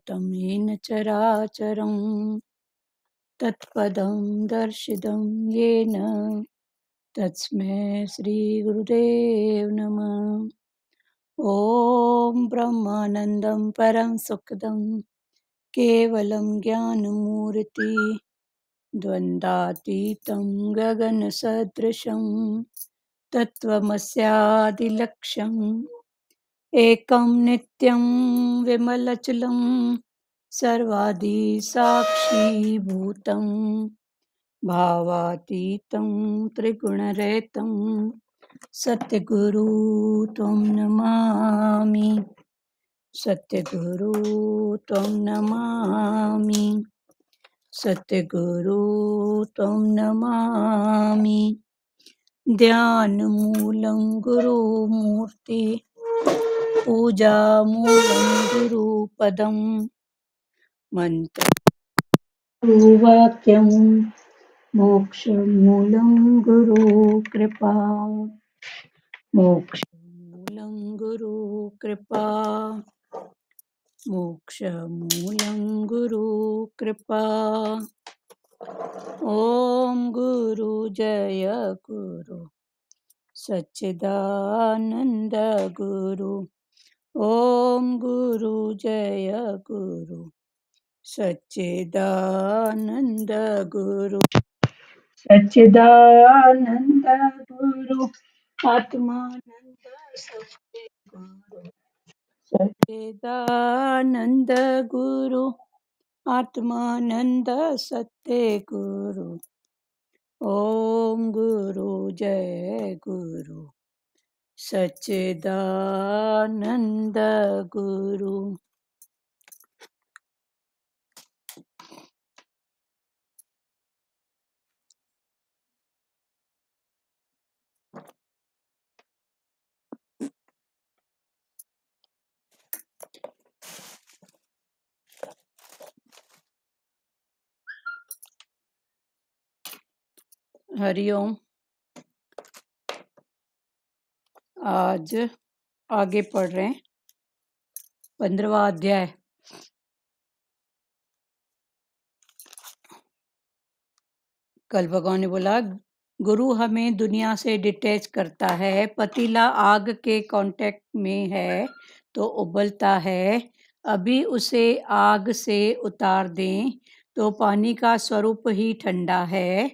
व्याप्तं येन चराचरं तत्पदं दर्शितं येन तस्मै श्रीगुरुदेव नमः। ॐ ब्रह्मानन्दं परं सुखदं केवलं ज्ञानमूर्ति द्वन्द्वातीतं गगनसदृशं तत्त्वमस्यादिलक्ष्यम् एकं नित्यं विमलचलं सर्वादिसाक्षीभूतं भावातीतं त्रिगुणरहितं सद्गुरु त्वं नमामि। सद्गुरु त्वं नमामि। सद्गुरु त्वं नमामि। ध्यानमूलं गुरुमूर्ति पूजामूलं गुरुपदं मन्त्रवाक्यं मोक्षमूलं गुरुकृपा। मोक्षमूलं गुरुकृपा। मोक्षमूलं गुरुकृपा। ॐ गुरु जय गुरु सच्चिदानन्द गुरु। ॐ गुरु जय गुरु सच्चिदानन्द गुरु। सच्चिदानन्द गुरु आत्मानन्द सत्य गुरु। सच्चिदानन्द गुरु आत्मानन्द सत्य गुरु। ॐ गुरु जय गुरु सच्चिदानन्द गुरु। हरिओम। आज आगे पढ़ रहे हैं 15वां अध्याय। कल भगवान ने बोला गुरु हमें दुनिया से डिटैच करता है। पतीला आग के कांटेक्ट में है तो उबलता है, अभी उसे आग से उतार दें तो पानी का स्वरूप ही ठंडा है।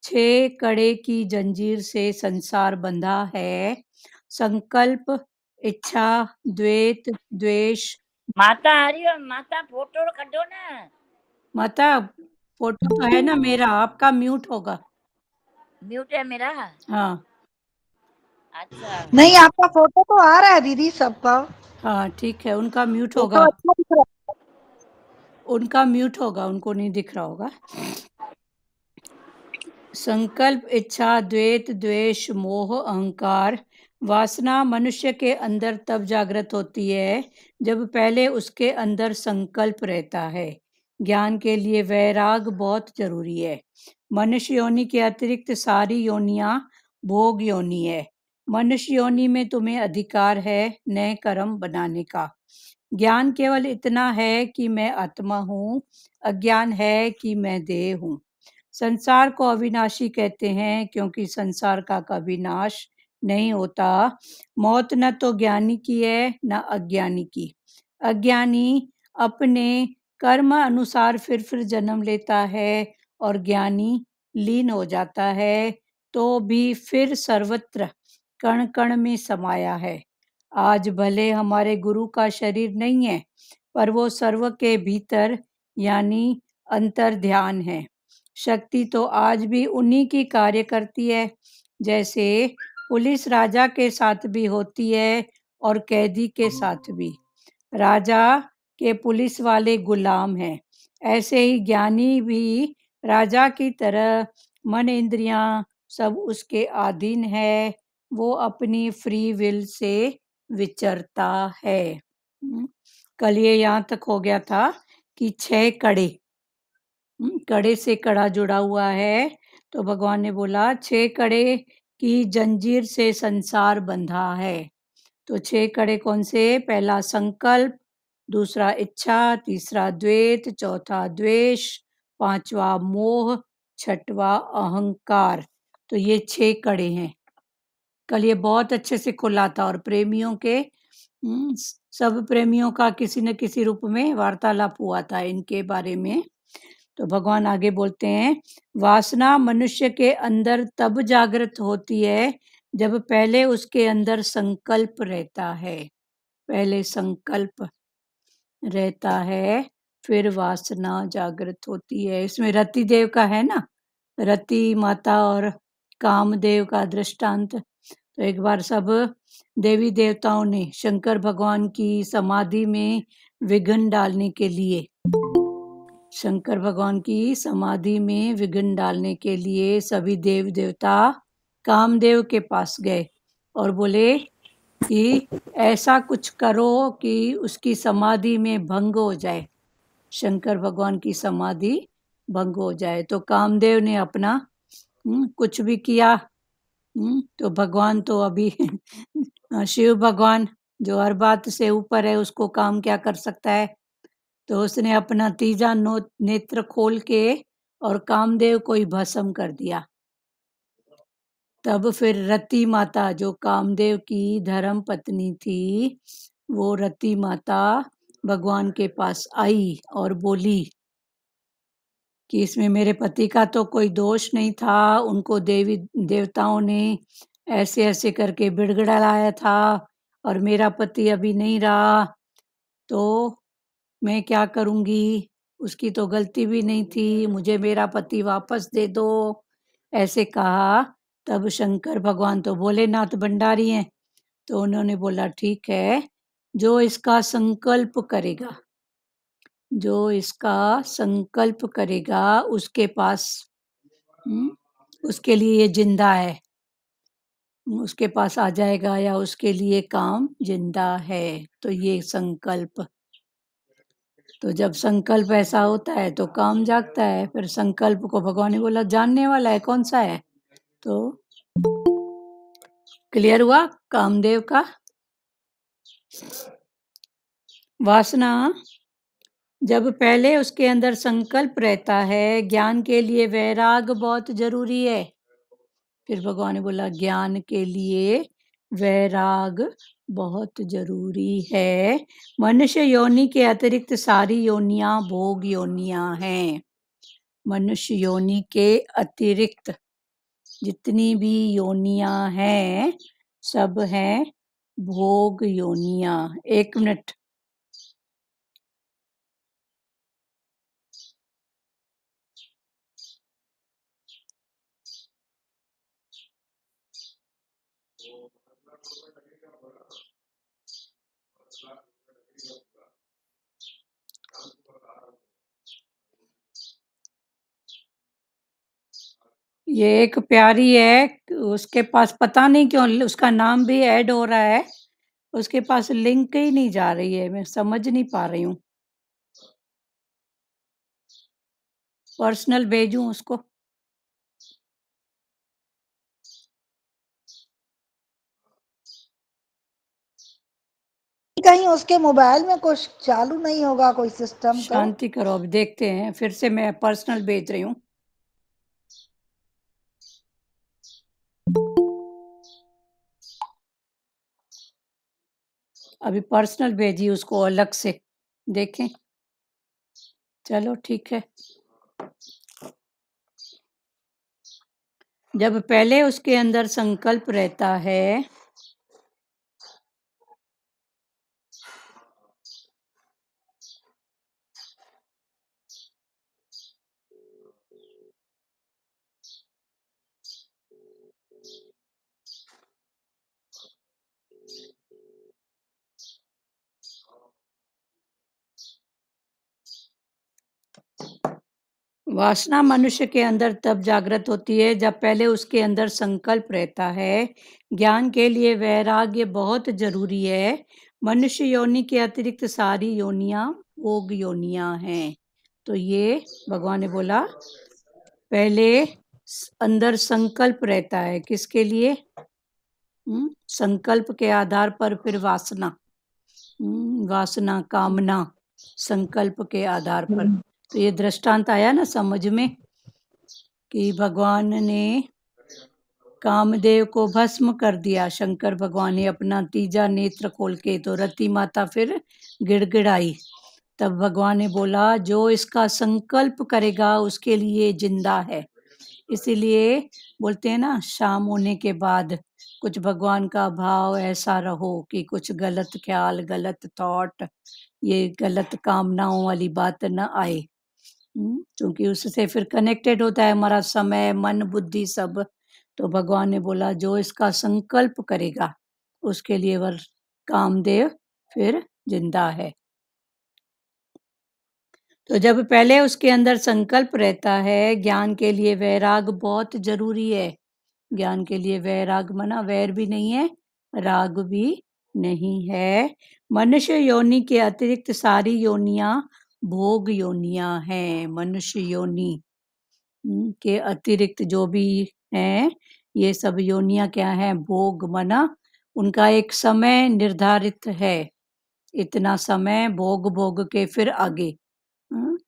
6 कड़े की जंजीर से संसार बंधा है। संकल्प, इच्छा, द्वेत, द्वेष। माता हरिओम। माता फोटो कढो ना। माता फोटो तो है ना मेरा, आपका म्यूट होगा। म्यूट है मेरा? हाँ अच्छा नहीं, आपका फोटो तो आ रहा है दीदी सबका। हाँ ठीक है, उनका म्यूट फोटो होगा। अच्छा दिख रहा है। उनका म्यूट होगा, उनको नहीं दिख रहा होगा। संकल्प, इच्छा, द्वेत, द्वेष, मोह, अहंकार, वासना मनुष्य के अंदर तब जागृत होती है जब पहले उसके अंदर संकल्प रहता है। ज्ञान के लिए वैराग बहुत जरूरी है। मनुष्य योनि के अतिरिक्त सारी योनियां भोग योनि है। मनुष्य योनि में तुम्हें अधिकार है नए कर्म बनाने का। ज्ञान केवल इतना है कि मैं आत्मा हूँ, अज्ञान है कि मैं देह हूँ। संसार को अविनाशी कहते हैं क्योंकि संसार का कभी नाश नहीं होता। मौत न तो ज्ञानी की है न अज्ञानी की। अज्ञानी अपने कर्म अनुसार फिर जन्म लेता है और ज्ञानी लीन हो जाता है तो भी फिर सर्वत्र कण कण में समाया है। आज भले हमारे गुरु का शरीर नहीं है पर वो सर्व के भीतर यानी अंतर ध्यान है। शक्ति तो आज भी उन्हीं की कार्य करती है, जैसे पुलिस राजा के साथ भी होती है और कैदी के साथ भी। राजा के पुलिस वाले गुलाम हैं, ऐसे ही ज्ञानी भी राजा की तरह मन इंद्रियां सब उसके अधीन है। वो अपनी फ्री विल से विचरता है। कल ये यहाँ तक हो गया था कि 6 कड़े, कड़े से कड़ा जुड़ा हुआ है तो भगवान ने बोला 6 कड़े की जंजीर से संसार बंधा है। तो 6 कड़े कौन से? पहला संकल्प, दूसरा इच्छा, तीसरा द्वेत, चौथा द्वेष, पांचवा मोह, छठवा अहंकार। तो ये 6 कड़े हैं। कल ये बहुत अच्छे से खुला था और प्रेमियों के सब प्रेमियों का किसी न किसी रूप में वार्तालाप हुआ था इनके बारे में। तो भगवान आगे बोलते हैं, वासना मनुष्य के अंदर तब जागृत होती है जब पहले उसके अंदर संकल्प रहता है। पहले संकल्प रहता है, फिर वासना जागृत होती है। इसमें रति देव का है ना, रति माता और कामदेव का दृष्टांत। तो एक बार सब देवी देवताओं ने शंकर भगवान की समाधि में विघ्न डालने के लिए शंकर भगवान की समाधि में विघ्न डालने के लिए सभी देव देवता कामदेव के पास गए और बोले कि ऐसा कुछ करो कि उसकी समाधि में भंग हो जाए, शंकर भगवान की समाधि भंग हो जाए। तो कामदेव ने अपना कुछ भी किया। तो भगवान तो अभी शिव भगवान जो हर बात से ऊपर है, उसको काम क्या कर सकता है। तो उसने अपना तीजा नेत्र खोल के और कामदेव को ही भस्म कर दिया। तब फिर रति माता जो कामदेव की धर्म पत्नी थी, वो रति माता भगवान के पास आई और बोली कि इसमें मेरे पति का तो कोई दोष नहीं था, उनको देवी देवताओं ने ऐसे ऐसे करके बिड़गड़ाया था और मेरा पति अभी नहीं रहा, तो मैं क्या करूंगी, उसकी तो गलती भी नहीं थी, मुझे मेरा पति वापस दे दो, ऐसे कहा। तब शंकर भगवान तो भोलेनाथ भंडारी हैं, तो उन्होंने बोला ठीक है, जो इसका संकल्प करेगा उसके पास उसके लिए ये जिंदा है, उसके पास आ जाएगा या उसके लिए काम जिंदा है। तो ये संकल्प, तो जब संकल्प ऐसा होता है तो काम जागता है। फिर संकल्प को भगवान ने बोला जानने वाला है कौन सा है। तो क्लियर हुआ कामदेव का। वासना जब पहले उसके अंदर संकल्प रहता है, ज्ञान के लिए वैराग बहुत जरूरी है। फिर भगवान ने बोला ज्ञान के लिए वैराग बहुत जरूरी है। मनुष्य योनि के अतिरिक्त सारी योनियां भोग योनियां हैं। मनुष्य योनि के अतिरिक्त जितनी भी योनियां हैं सब हैं भोग योनियां। 1 मिनट। ये एक प्यारी है, उसके पास पता नहीं क्यों उसका नाम भी ऐड हो रहा है, उसके पास लिंक ही नहीं जा रही है, मैं समझ नहीं पा रही हूँ। पर्सनल भेजूं उसको। कहीं उसके मोबाइल में कुछ चालू नहीं होगा कोई सिस्टम। तो शांति करो, अब देखते हैं। फिर से मैं पर्सनल भेज रही हूँ। अभी पर्सनल भेजी उसको अलग से, देखें। चलो ठीक है। जब पहले उसके अंदर संकल्प रहता है, वासना मनुष्य के अंदर तब जागृत होती है जब पहले उसके अंदर संकल्प रहता है। ज्ञान के लिए वैराग्य बहुत जरूरी है। मनुष्य योनि के अतिरिक्त सारी योनियां भोग योनियां हैं। तो ये भगवान ने बोला पहले अंदर संकल्प रहता है, किसके लिए? संकल्प के आधार पर फिर वासना। वासना, कामना, संकल्प के आधार पर। तो ये दृष्टांत आया ना समझ में कि भगवान ने कामदेव को भस्म कर दिया। शंकर भगवान ने अपना तीजा नेत्र खोल के, तो रति माता फिर गिड़गिड़ाई। तब भगवान ने बोला जो इसका संकल्प करेगा उसके लिए जिंदा है। इसीलिए बोलते हैं ना, शाम होने के बाद कुछ भगवान का भाव ऐसा रहो कि कुछ गलत ख्याल, गलत थॉट, ये गलत कामनाओं वाली बात न आए। क्योंकि उससे फिर कनेक्टेड होता है हमारा समय, मन, बुद्धि सब। तो भगवान ने बोला जो इसका संकल्प करेगा उसके लिए वर कामदेव फिर जिंदा है। तो जब पहले उसके अंदर संकल्प रहता है, ज्ञान के लिए वैराग बहुत जरूरी है। ज्ञान के लिए वैराग मना वैर भी नहीं है, राग भी नहीं है। मनुष्य योनि के अतिरिक्त सारी योनियां भोग योनियां हैं। मनुष्य योनि के अतिरिक्त जो भी हैं, ये सब योनियां क्या हैं? भोग मना उनका एक समय निर्धारित है। इतना समय भोग भोग के फिर आगे।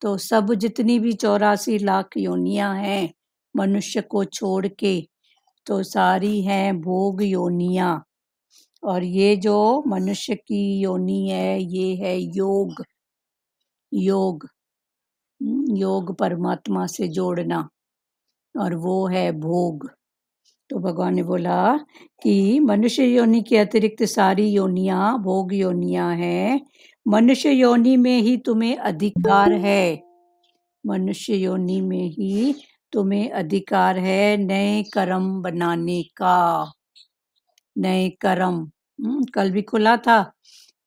तो सब जितनी भी 84 लाख योनियां हैं मनुष्य को छोड़ के, तो सारी हैं भोग योनियां। और ये जो मनुष्य की योनि है, ये है योग। योग योग परमात्मा से जोड़ना, और वो है भोग। तो भगवान ने बोला कि मनुष्य योनि के अतिरिक्त सारी योनियां भोग योनियां हैं। मनुष्य योनि में ही तुम्हें अधिकार है। मनुष्य योनि में ही तुम्हें अधिकार है नए कर्म बनाने का। नए कर्म कल भी खुला था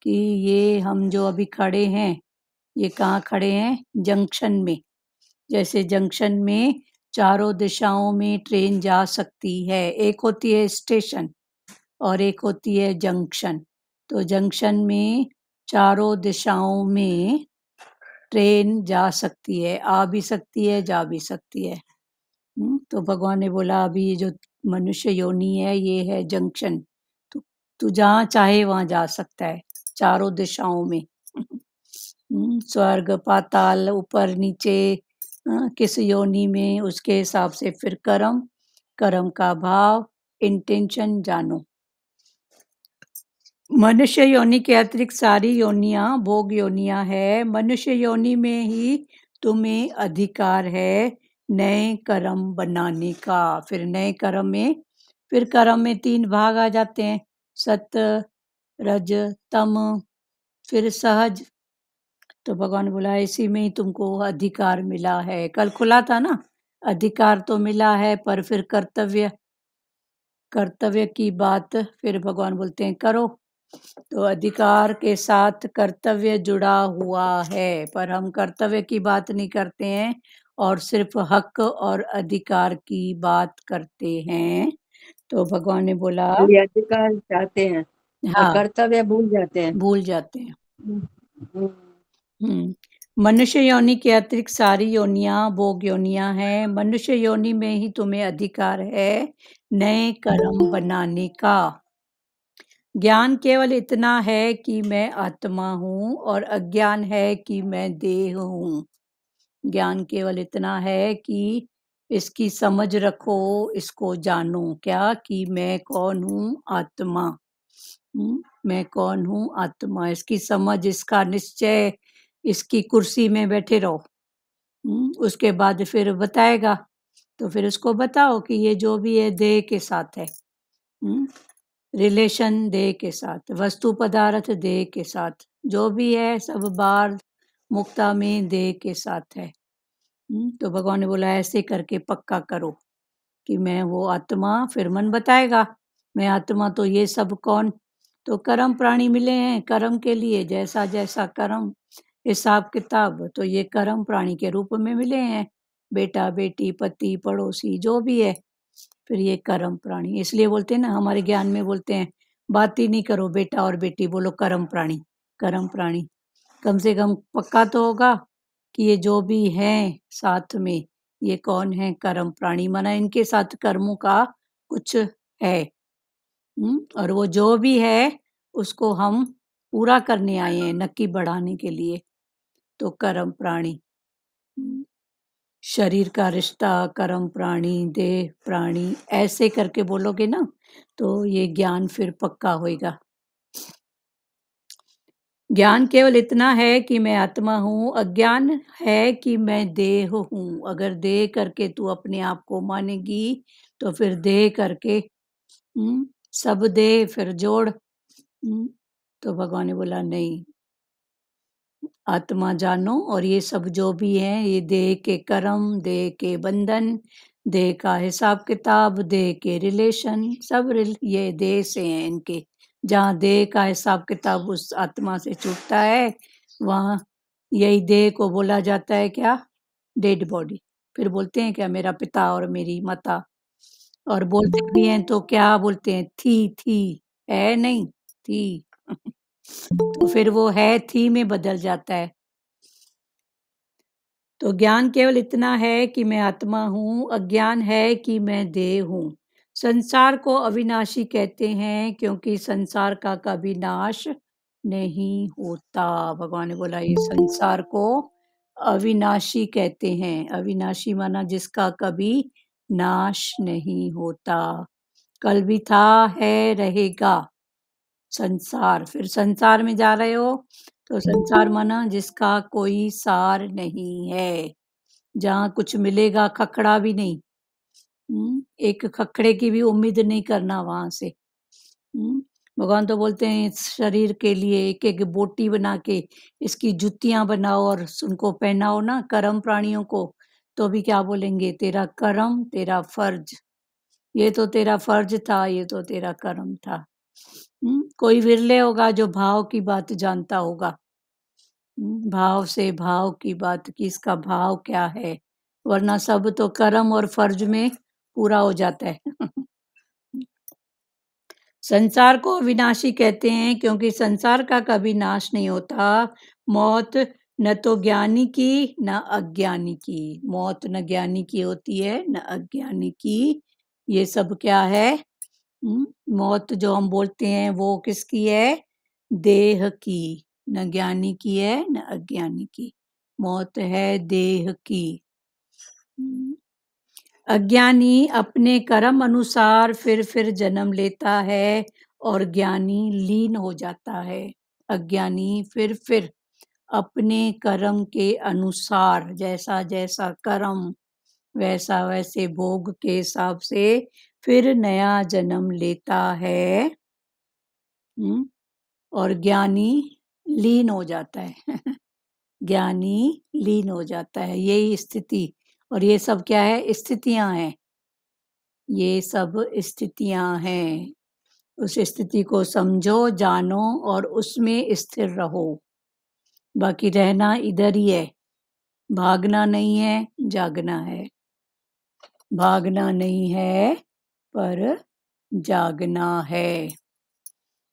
कि ये हम जो अभी खड़े हैं, ये कहाँ खड़े हैं? जंक्शन में। जैसे जंक्शन में चारों दिशाओं में ट्रेन जा सकती है। एक होती है स्टेशन और एक होती है जंक्शन। तो जंक्शन में चारों दिशाओं में ट्रेन जा सकती है, आ भी सकती है, जा भी सकती है। तो भगवान ने बोला अभी ये जो मनुष्य योनि है, ये है जंक्शन। तो तू जहाँ चाहे वहां जा सकता है, चारों दिशाओं में। स्वर्ग, पाताल, ऊपर नीचे, किस योनि में, उसके हिसाब से फिर कर्म, कर्म का भाव, इंटेंशन जानो। मनुष्य योनि के अतिरिक्त सारी योनियां भोग योनियां है। मनुष्य योनि में ही तुम्हें अधिकार है नए कर्म बनाने का। फिर नए कर्म में, फिर कर्म में 3 भाग आ जाते हैं, सत्य, रज, तम, फिर सहज। तो भगवान बोला इसी में ही तुमको अधिकार मिला है। कल खुला था ना, अधिकार तो मिला है पर फिर कर्तव्य, कर्तव्य की बात फिर भगवान बोलते हैं करो। तो अधिकार के साथ कर्तव्य जुड़ा हुआ है, पर हम कर्तव्य की बात नहीं करते हैं और सिर्फ हक और अधिकार की बात करते हैं। तो भगवान ने बोला खाली अधिकार चाहते हैं और हाँ, कर्तव्य भूल जाते हैं। भूल जाते हैं। हम्म। मनुष्य योनि के अतिरिक्त सारी योनियां भोग योनियां हैं। मनुष्य योनि में ही तुम्हें अधिकार है नए कर्म बनाने का। ज्ञान केवल इतना है कि मैं आत्मा हूँ, और अज्ञान है कि मैं देह हूँ। ज्ञान केवल इतना है कि इसकी समझ रखो, इसको जानो क्या, कि मैं कौन हूँ? आत्मा। मैं कौन हूँ? आत्मा। इसकी समझ, इसका निश्चय, इसकी कुर्सी में बैठे रहो। उसके बाद फिर बताएगा, तो फिर उसको बताओ कि ये जो भी है देह के साथ है। रिलेशन देह के साथ, वस्तु पदार्थ देह के साथ, जो भी है सब बार मुक्ता में देह के साथ है। तो भगवान ने बोला ऐसे करके पक्का करो कि मैं वो आत्मा। फिर मन बताएगा मैं आत्मा, तो ये सब कौन? तो कर्म प्राणी मिले हैं कर्म के लिए, जैसा जैसा कर्म हिसाब किताब, तो ये कर्म प्राणी के रूप में मिले हैं। बेटा बेटी, पति पड़ोसी, जो भी है, फिर ये कर्म प्राणी। इसलिए बोलते हैं ना, हमारे ज्ञान में बोलते हैं बात ही नहीं करो बेटा और बेटी, बोलो कर्म प्राणी। कर्म प्राणी कम से कम पक्का तो होगा कि ये जो भी हैं साथ में, ये कौन है? कर्म प्राणी। माना इनके साथ कर्मों का कुछ है। और वो जो भी है उसको हम पूरा करने आए हैं, नक्की बढ़ाने के लिए। तो कर्म प्राणी, शरीर का रिश्ता, कर्म प्राणी, देह प्राणी, ऐसे करके बोलोगे ना तो ये ज्ञान फिर पक्का होएगा। ज्ञान केवल इतना है कि मैं आत्मा हूँ, अज्ञान है कि मैं देह हूँ। अगर देह करके तू अपने आप को मानेगी तो फिर देह करके सब देह फिर जोड़। तो भगवान ने बोला नहीं, आत्मा जानो और ये सब जो भी है ये देह के कर्म, देह के बंधन, देह का हिसाब किताब, देह के रिलेशन, सब ये देह से हैं इनके। जहाँ देह का हिसाब किताब उस आत्मा से छूटता है वहाँ यही देह को बोला जाता है क्या? Dead body. फिर बोलते हैं क्या मेरा पिता और मेरी माता, और बोलते भी हैं तो क्या बोलते हैं? थी है नहीं थी तो फिर वो है थी में बदल जाता है। तो ज्ञान केवल इतना है कि मैं आत्मा हूँ, अज्ञान है कि मैं देह हूँ। संसार को अविनाशी कहते हैं क्योंकि संसार का कभी नाश नहीं होता। भगवान ने बोला ये संसार को अविनाशी कहते हैं। अविनाशी माना जिसका कभी नाश नहीं होता, कल भी था, है, रहेगा। संसार, फिर संसार में जा रहे हो तो संसार माना जिसका कोई सार नहीं है, जहाँ कुछ मिलेगा खखड़ा भी नहीं। एक खखड़े की भी उम्मीद नहीं करना वहां से। भगवान तो बोलते हैं इस शरीर के लिए एक एक बोटी बना के इसकी जुतियां बनाओ और उनको पहनाओ ना कर्म प्राणियों को, तो भी क्या बोलेंगे? तेरा कर्म, तेरा फर्ज। ये तो तेरा फर्ज था, ये तो तेरा कर्म था। कोई विरले होगा जो भाव की बात जानता होगा। भाव से भाव की बात की, इसका भाव क्या है, वरना सब तो कर्म और फर्ज में पूरा हो जाता है। संसार को अविनाशी कहते हैं क्योंकि संसार का कभी नाश नहीं होता। मौत न तो ज्ञानी की न अज्ञानी की, मौत न ज्ञानी की होती है न अज्ञानी की। ये सब क्या है? मौत जो हम बोलते हैं वो किसकी है? देह की। न ज्ञानी की है न अज्ञानी की, मौत है देह की। अज्ञानी अपने कर्म अनुसार फिर जन्म लेता है और ज्ञानी लीन हो जाता है। अज्ञानी फिर अपने कर्म के अनुसार, जैसा जैसा कर्म वैसा वैसे भोग के हिसाब से फिर नया जन्म लेता है। और ज्ञानी लीन हो जाता है। ज्ञानी लीन हो जाता है, यही स्थिति। और ये सब क्या है? स्थितियां हैं। ये सब स्थितियां हैं। उस स्थिति को समझो, जानो और उसमें स्थिर रहो। बाकी रहना इधर ही है, भागना नहीं है, जागना है। भागना नहीं है पर जागना है।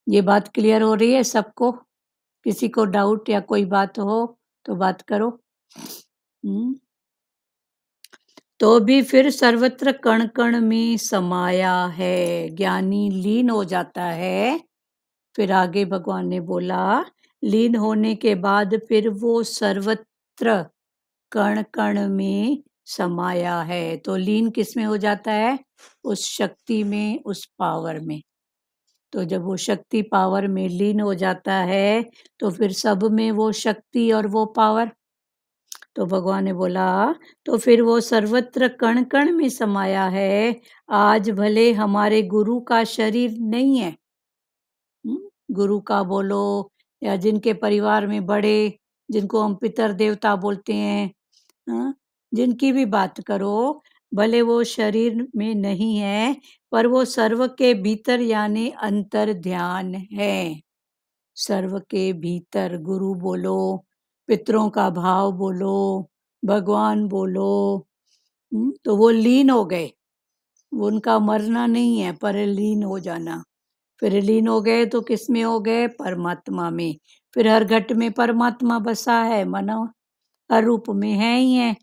ये बात क्लियर हो रही है सबको? किसी को डाउट या कोई बात हो तो बात करो। तो भी फिर सर्वत्र कण कण में समाया है। ज्ञानी लीन हो जाता है। फिर आगे भगवान ने बोला लीन होने के बाद फिर वो सर्वत्र कण कण में समाया है। तो लीन किस में हो जाता है? उस शक्ति में, उस पावर में। तो जब वो शक्ति पावर में लीन हो जाता है तो फिर सब में वो शक्ति और वो पावर। तो भगवान ने बोला तो फिर वो सर्वत्र कण कण में समाया है। आज भले हमारे गुरु का शरीर नहीं है, गुरु का बोलो या जिनके परिवार में बड़े, जिनको हम पितर देवता बोलते हैं, जिनकी भी बात करो, भले वो शरीर में नहीं है पर वो सर्व के भीतर यानी अंतर ध्यान है। सर्व के भीतर गुरु बोलो, पितरों का भाव बोलो, भगवान बोलो, तो वो लीन हो गए। उनका मरना नहीं है पर लीन हो जाना। फिर लीन हो गए तो किस में हो गए? परमात्मा में। फिर हर घट में परमात्मा बसा है, मानो हर रूप में है ही है।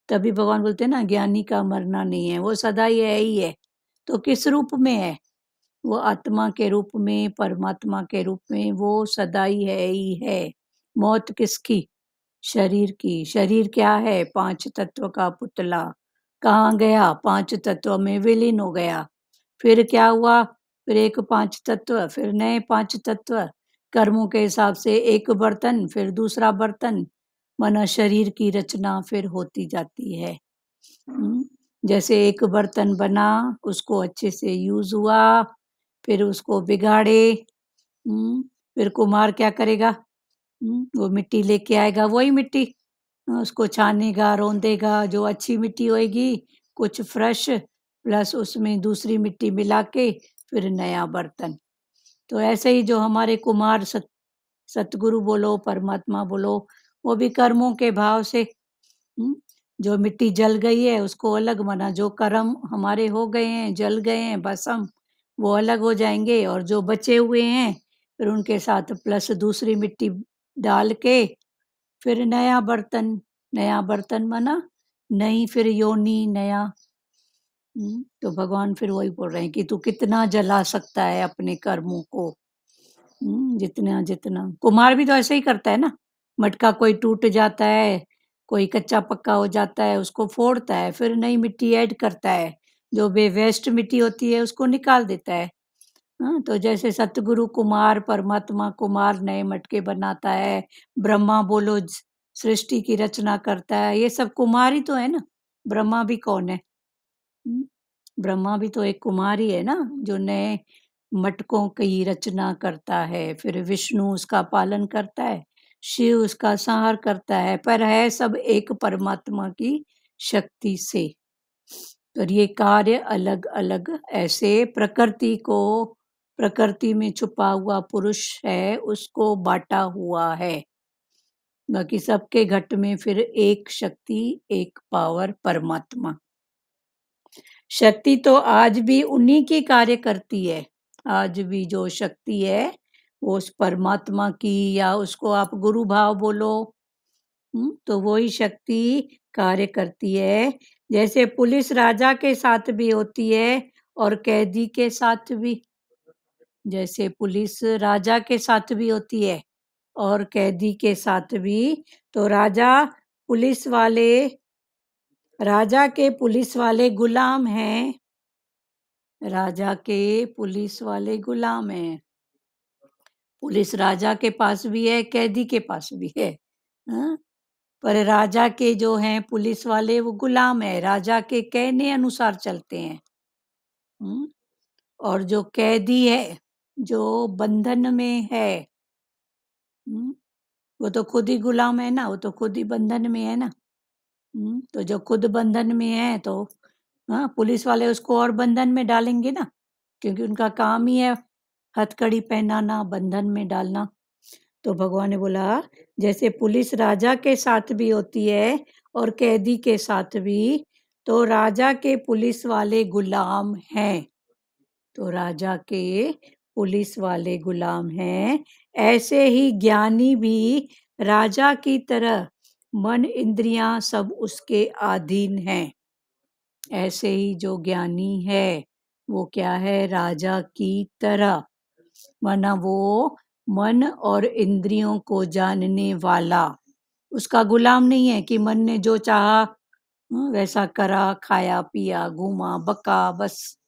तभी भगवान बोलते हैं ना ज्ञानी का मरना नहीं है, वो सदा ही है ही है। तो किस रूप में है? वो आत्मा के रूप में, परमात्मा के रूप में वो सदा ही है। मौत किसकी? शरीर की। शरीर क्या है? 5 तत्व का पुतला। कहाँ गया? 5 तत्व में विलीन हो गया। फिर क्या हुआ? फिर एक 5 तत्व, फिर नए 5 तत्व, कर्मों के हिसाब से एक बर्तन, फिर दूसरा बर्तन, माना शरीर की रचना फिर होती जाती है। जैसे एक बर्तन बना, उसको अच्छे से यूज हुआ, फिर उसको बिगाड़े, फिर कुम्हार क्या करेगा? वो मिट्टी लेके आएगा, वही मिट्टी उसको छानेगा, रौंदेगा, जो अच्छी मिट्टी होएगी, कुछ फ्रेश प्लस उसमें दूसरी मिट्टी मिला के फिर नया बर्तन। तो ऐसे ही जो हमारे कुम्हार सतगुरु बोलो, परमात्मा बोलो, वो भी कर्मों के भाव से जो मिट्टी जल गई है उसको अलग, माना जो कर्म हमारे हो गए हैं, जल गए हैं, भस्म, वो अलग हो जाएंगे, और जो बचे हुए हैं फिर उनके साथ प्लस दूसरी मिट्टी डाल के फिर नया बर्तन माना नई फिर योनी, नया। तो भगवान फिर वही बोल रहे हैं कि तू कितना जला सकता है अपने कर्मों को। जितना जितना कुम्हार भी तो ऐसे ही करता है ना, मटका कोई टूट जाता है, कोई कच्चा पक्का हो जाता है, उसको फोड़ता है, फिर नई मिट्टी ऐड करता है, जो वेस्ट मिट्टी होती है उसको निकाल देता है। तो जैसे सतगुरु कुमार, परमात्मा कुमार नए मटके बनाता है, ब्रह्मा बोलो सृष्टि की रचना करता है, ये सब कुमार ही तो है ना। ब्रह्मा भी कौन है? ब्रह्मा भी तो एक कुमार ही है ना, जो नए मटकों की रचना करता है। फिर विष्णु उसका पालन करता है, शिव उसका संहार करता है, पर है सब एक परमात्मा की शक्ति से। तो ये कार्य अलग अलग ऐसे प्रकृति में छुपा हुआ पुरुष है, उसको बांटा हुआ है। बाकी सबके घट में फिर एक शक्ति, एक पावर, परमात्मा। शक्ति तो आज भी उन्हीं की कार्य करती है। आज भी जो शक्ति है वो उस परमात्मा की, या उसको आप गुरु भाव बोलो, तो वही शक्ति कार्य करती है। जैसे पुलिस राजा के साथ भी होती है और कैदी के साथ भी। जैसे पुलिस राजा के साथ भी होती है और कैदी के साथ भी। तो राजा के पुलिस वाले गुलाम हैं। राजा के पुलिस वाले गुलाम हैं। पुलिस राजा के पास भी है, कैदी के पास भी है। पर राजा के जो हैं पुलिस वाले वो गुलाम है, राजा के कहने अनुसार चलते हैं। और जो कैदी है, जो बंधन में है, वो तो खुद ही गुलाम है ना, वो तो खुद ही बंधन में है ना। तो जो खुद बंधन में है तो पुलिस वाले उसको और बंधन में डालेंगे ना, क्योंकि उनका काम ही है हथकड़ी पहनाना, बंधन में डालना। तो भगवान ने बोला जैसे पुलिस राजा के साथ भी होती है और कैदी के साथ भी, तो राजा के पुलिस वाले गुलाम हैं। तो राजा के पुलिस वाले गुलाम हैं। ऐसे ही ज्ञानी भी राजा की तरह मन इंद्रियां सब उसके अधीन हैं। ऐसे ही जो ज्ञानी है वो क्या है? राजा की तरह, माना वो मन और इंद्रियों को जानने वाला, उसका गुलाम नहीं है कि मन ने जो चाहा वैसा करा, खाया पिया, घूमा बका, बस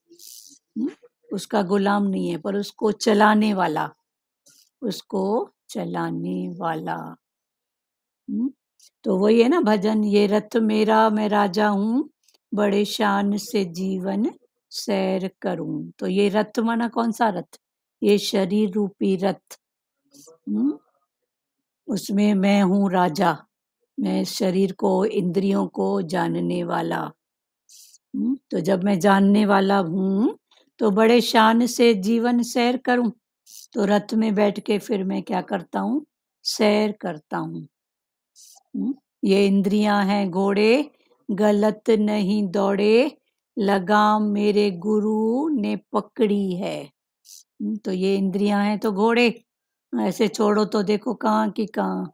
उसका गुलाम नहीं है, पर उसको चलाने वाला, तो वही है ना भजन, ये रथ मेरा मैं राजा हूँ, बड़े शान से जीवन सैर करूं। तो ये रथ माना कौन सा रथ? ये शरीर रूपी रथ। उसमें मैं हूँ राजा, मैं शरीर को, इंद्रियों को जानने वाला। तो जब मैं जानने वाला हूँ तो बड़े शान से जीवन सैर करूं। तो रथ में बैठ के फिर मैं क्या करता हूँ? सैर करता हूँ। ये इंद्रियां हैं घोड़े, गलत नहीं दौड़े, लगाम मेरे गुरु ने पकड़ी है। तो ये इंद्रियां हैं तो घोड़े, ऐसे छोड़ो तो देखो कहाँ की कहाँ।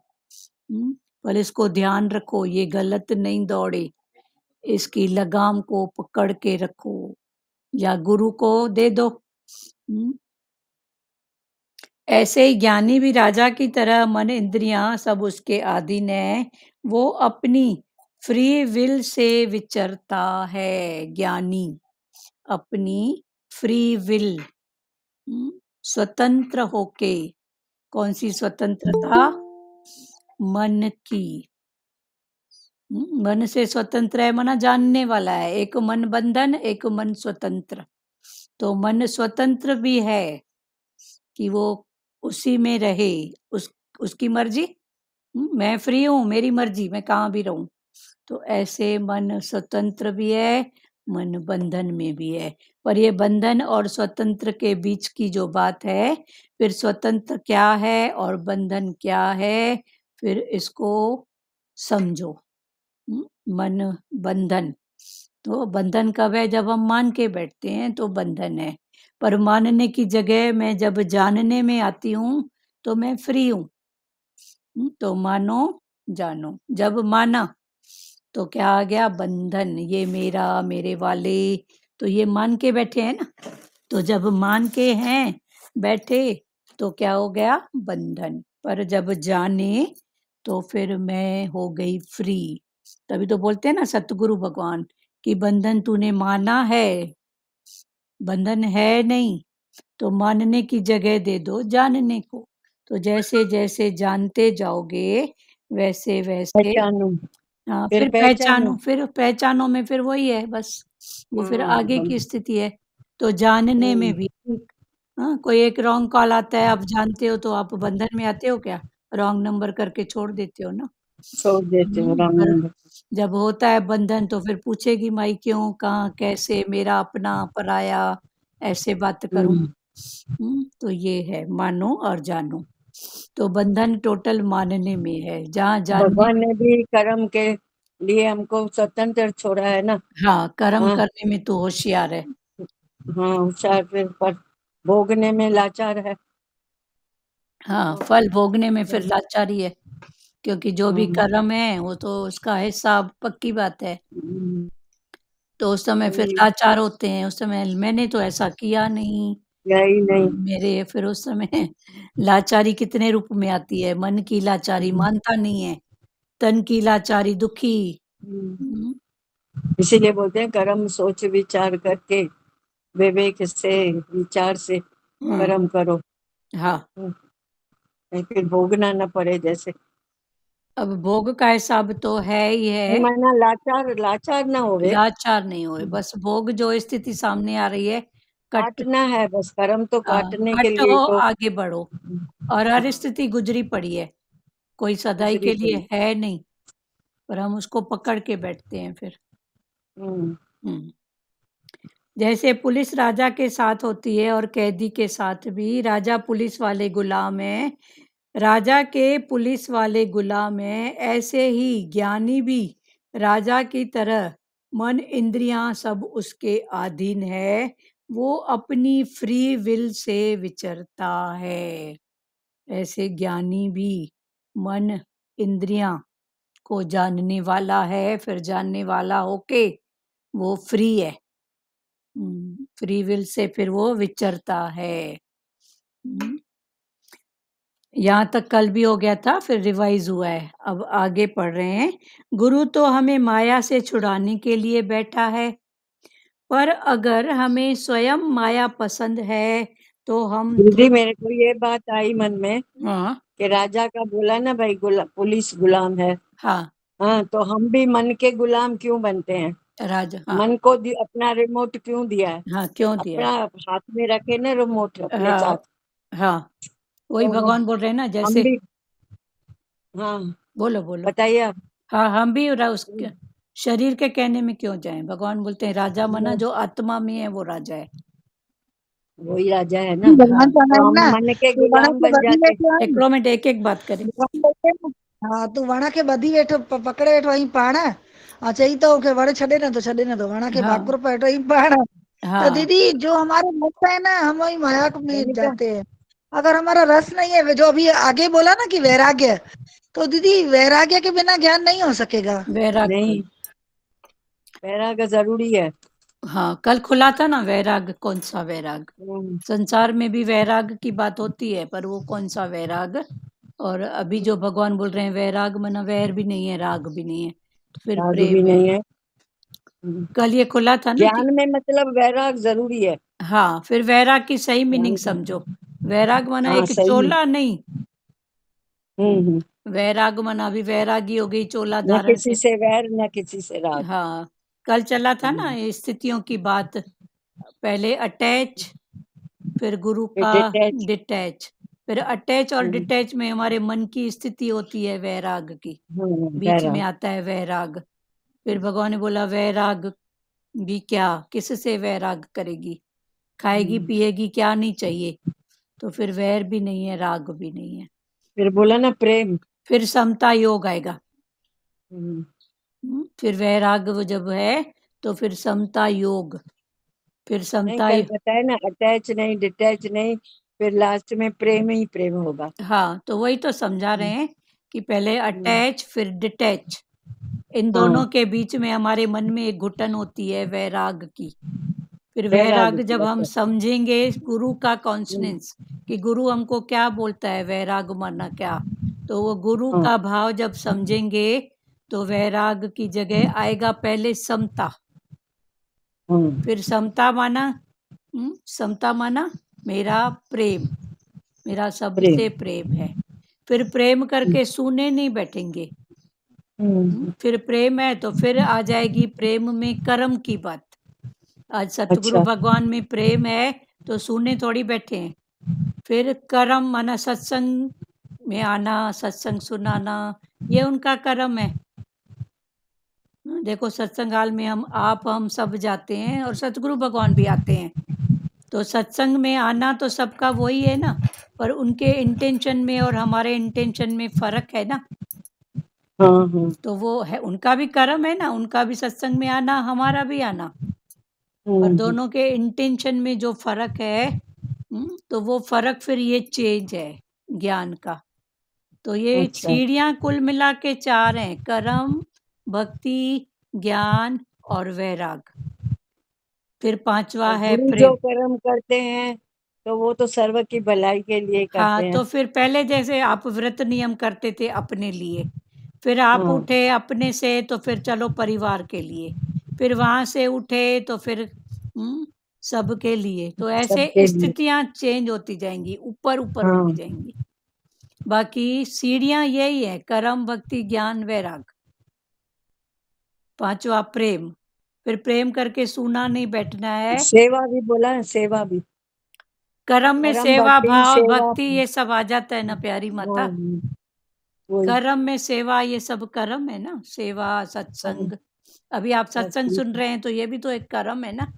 पर इसको ध्यान रखो, ये गलत नहीं दौड़े, इसकी लगाम को पकड़ के रखो, या गुरु को दे दो ऐसे ही ज्ञानी भी राजा की तरह मन इंद्रियां सब उसके अधीन है, वो अपनी फ्री विल से विचरता है। ज्ञानी अपनी फ्री विल, स्वतंत्र होके, कौन सी स्वतंत्रता? मन की। मन से स्वतंत्र है मना जानने वाला है, एक मन बंधन एक मन स्वतंत्र। तो मन स्वतंत्र भी है कि वो उसी में रहे, उसकी मर्जी। मैं फ्री हूँ, मेरी मर्जी, मैं कहाँ भी रहूं। तो ऐसे मन स्वतंत्र भी है, मन बंधन में भी है। पर ये बंधन और स्वतंत्र के बीच की जो बात है, फिर स्वतंत्र क्या है और बंधन क्या है, फिर इसको समझो। मन बंधन, तो बंधन कब है? जब हम मान के बैठते हैं तो बंधन है। पर मानने की जगह मैं जब जानने में आती हूँ तो मैं फ्री हूँ। तो मानो जानो, जब माना तो क्या आ गया? बंधन। ये मेरा, मेरे वाले, तो ये मान के बैठे हैं ना। तो जब मान के हैं बैठे तो क्या हो गया? बंधन। पर जब जाने तो फिर मैं हो गई फ्री। तभी तो बोलते हैं ना सतगुरु भगवान कि बंधन तूने माना है, बंधन है नहीं, तो मानने की जगह दे दो जानने को। तो जैसे जैसे जानते जाओगे वैसे वैसे पहचानो, हाँ, फिर फिर पहचानो। पहचानो में फिर वही है बस, वो फिर आगे की स्थिति है। तो जानने में भी हाँ, कोई एक रॉन्ग कॉल आता है, आप जानते हो तो आप बंधन में आते हो क्या? रॉन्ग नंबर करके छोड़ देते हो ना। छोड़ देते हो राम पर नंबर। जब होता है बंधन तो फिर पूछेगी माई क्यों, कहाँ, कैसे, मेरा अपना पराया, ऐसे बात करूं। तो ये है मानो और जानो। तो बंधन टोटल मानने में है, जहाँ जानने। भगवान ने भी कर्म के लिए हमको स्वतंत्र छोड़ा है ना। हाँ, कर्म हाँ। करने में तो होशियार है। हाँ, होशियार, फिर पर भोगने में लाचार है। हाँ, फल भोगने में फिर लाचारी है, क्योंकि जो भी हाँ। कर्म है वो तो उसका हिसाब पक्की बात है। तो उस समय फिर वही, लाचार होते हैं, उस समय मैंने तो ऐसा किया नहीं, यही नहीं। मेरे, फिर उस समय लाचारी कितने रूप में आती है? मन की लाचारी, मानता नहीं है, तन की लाचारी, दुखी। इसीलिए बोलते हैं कर्म सोच विचार करके, विवेक से, विचार से कर्म करो। हाँ, फिर भोगना न पड़े। जैसे अब भोग का हिसाब तो है ही है, माना लाचार, लाचार ना होवे, लाचार नहीं होए, बस भोग जो स्थिति सामने आ रही है कट, काटना है बस, कर्म तो काटने के लिए हटो, तो आगे बढ़ो। और हर स्थिति गुजरी पड़ी है, कोई सदाई गुजरी के लिए पड़ी। है नहीं, पर हम उसको पकड़ के बैठते हैं फिर। हम्म। जैसे पुलिस राजा के साथ होती है और कैदी के साथ भी, राजा पुलिस वाले गुलाम है, राजा के पुलिस वाले गुलाम है, ऐसे ही ज्ञानी भी राजा की तरह मन इंद्रियां सब उसके अधीन है, वो अपनी फ्री विल से विचरता है। ऐसे ज्ञानी भी मन इंद्रियां को जानने वाला है, फिर जानने वाला होके वो फ्री है, फ्री विल से फिर वो विचरता है। यहाँ तक कल भी हो गया था, फिर रिवाइज हुआ है, अब आगे पढ़ रहे हैं। गुरु तो हमें माया से छुड़ाने के लिए बैठा है, पर अगर हमें स्वयं माया पसंद है तो हम दीदी, मेरे को ये बात आई मन में हाँ, कि राजा का बोला ना भाई, पुलिस गुलाम है। हाँ, हाँ, तो हम भी मन के गुलाम क्यों बनते हैं? राजा, हाँ, मन को अपना रिमोट क्यों दिया है? हाँ, क्यों दिया अपना है? हाथ में रखे ना रिमोट अपने हाँ, साथ। हाँ, वही तो भगवान बोल रहे हैं ना, हम जैसे, भी, हाँ बोलो बोलो। बताइए आप। हाँ, हम भी उसके शरीर के कहने में क्यों जाएं? भगवान बोलते हैं राजा मना जो आत्मा में है वो राजा है। वही राजा है ना। भगवान का तो नाम हम ना, मन के तू वणा गुलाम के बन बधी जाते। वेठो आहे एक मिनट, एक एक बात करें। भगवान बोलते हैं ना, हाँ तू वणा के बधी वेठो, पकड़े वेठो ही पाण, चई तो के वण छॾे न तो छॾे न तो वणा के हाँ, भाकुर वेठो ही पाण। तो हाँ, दीदी जो हमारे रस है ना, हम वही माया में वही तो। जाते हैं। अगर हमारा रस नहीं है, जो अभी आगे बोला ना कि वैराग्य, तो दीदी वैराग्य के बिना ज्ञान नहीं हो सकेगा। वैराग्य, नहीं, वैराग्य जरूरी है। हाँ, कल खुला था ना वैराग, कौन सा वैराग? संसार में भी वैराग की बात होती है, पर वो कौन सा वैराग? और अभी जो भगवान बोल रहे हैं वैराग मना वैर भी नहीं है, राग भी नहीं है, तो फिर राग भी प्रेम है। नहीं है। कल ये खुला था ना कि ज्ञान में मतलब वैराग जरूरी है। हाँ, फिर वैराग की सही मीनिंग ज्ञान- समझो। वैराग मना हाँ एक सही है। चोला नहीं, हम्म। वैराग मना अभी वैरागी हो गई चोला न धारण किसी से। से वैर न किसी से राग। हाँ, कल चला था ना ये स्थितियों की बात, पहले अटैच, फिर गुरु फिर का डिटैच। डिटैच, फिर अटैच और डिटैच में हमारे मन की स्थिति होती है वैराग की, बीच में वैराग। आता है वैराग। फिर भगवान ने बोला वैराग भी क्या, किससे वैराग करेगी, खाएगी पिएगी क्या नहीं चाहिए, तो फिर वैर भी नहीं है, राग भी नहीं है। फिर बोला ना प्रेम। फिर समता योग आएगा। हम्म, फिर वैराग वो जब है तो फिर समता योग, फिर नहीं समता कल बताया ना, अटैच नहीं डिटैच नहीं, फिर लास्ट में प्रेम ही प्रेम होगा। हाँ, तो वही तो समझा रहे हैं कि पहले अटैच फिर डिटैच, इन दोनों हाँ के बीच में हमारे मन में एक घुटन होती है वैराग की। फिर वैराग वैराग की। जब हम अच्छा। समझेंगे गुरु का कॉन्सनेंस कि गुरु हमको क्या बोलता है, वैराग माना क्या, तो वो गुरु हाँ का भाव जब समझेंगे तो वैराग की जगह आएगा पहले समता। हाँ फिर समता माना, समता माना मेरा प्रेम, मेरा प्रेम। सबसे प्रेम है। फिर प्रेम करके सूने नहीं बैठेंगे। फिर प्रेम है तो फिर आ जाएगी प्रेम में कर्म की बात। आज सतगुरु अच्छा। भगवान में प्रेम है तो सुनने थोड़ी बैठे हैं। फिर कर्म माना सत्संग में आना, सत्संग सुनाना, ये उनका कर्म है। देखो सत्संग हाल में हम सब जाते हैं और सतगुरु भगवान भी आते हैं, तो सत्संग में आना तो सबका वही है ना, पर उनके इंटेंशन में और हमारे इंटेंशन में फर्क है ना। हाँ हाँ। तो वो है, उनका भी कर्म है ना, उनका भी सत्संग में आना, हमारा भी आना, पर दोनों के इंटेंशन में जो फर्क है, तो वो फर्क फिर ये चेंज है ज्ञान का। तो ये अच्छा। सीढ़ियां कुल मिला के 4 हैं, कर्म, भक्ति, ज्ञान और वैराग। फिर 5वां और है गुरु जो प्रेम। कर्म करते हैं तो वो तो सर्व की भलाई के लिए हाँ, करते हैं। तो फिर पहले जैसे आप व्रत नियम करते थे अपने लिए, फिर आप हाँ उठे अपने से तो फिर चलो परिवार के लिए, फिर वहां से उठे तो फिर सबके लिए, तो ऐसे सबके लिए। स्थितियां चेंज होती जाएंगी, ऊपर ऊपर होती हाँ जाएंगी। बाकी सीढ़ियां यही है, कर्म, भक्ति, ज्ञान, वैराग। 5वां प्रेम, फिर प्रेम करके सूना नहीं बैठना है। सेवा भी बोला है, सेवा भी। कर्म में कर्म सेवा भक्ति भाव सेवा। भक्ति ये सब आ जाता है ना प्यारी माता। वही। कर्म में सेवा, ये सब कर्म है ना, सेवा हाँ, सत्संग। अभी आप सत्संग भक्ति। सुन रहे हैं तो ये भी तो एक कर्म है ना,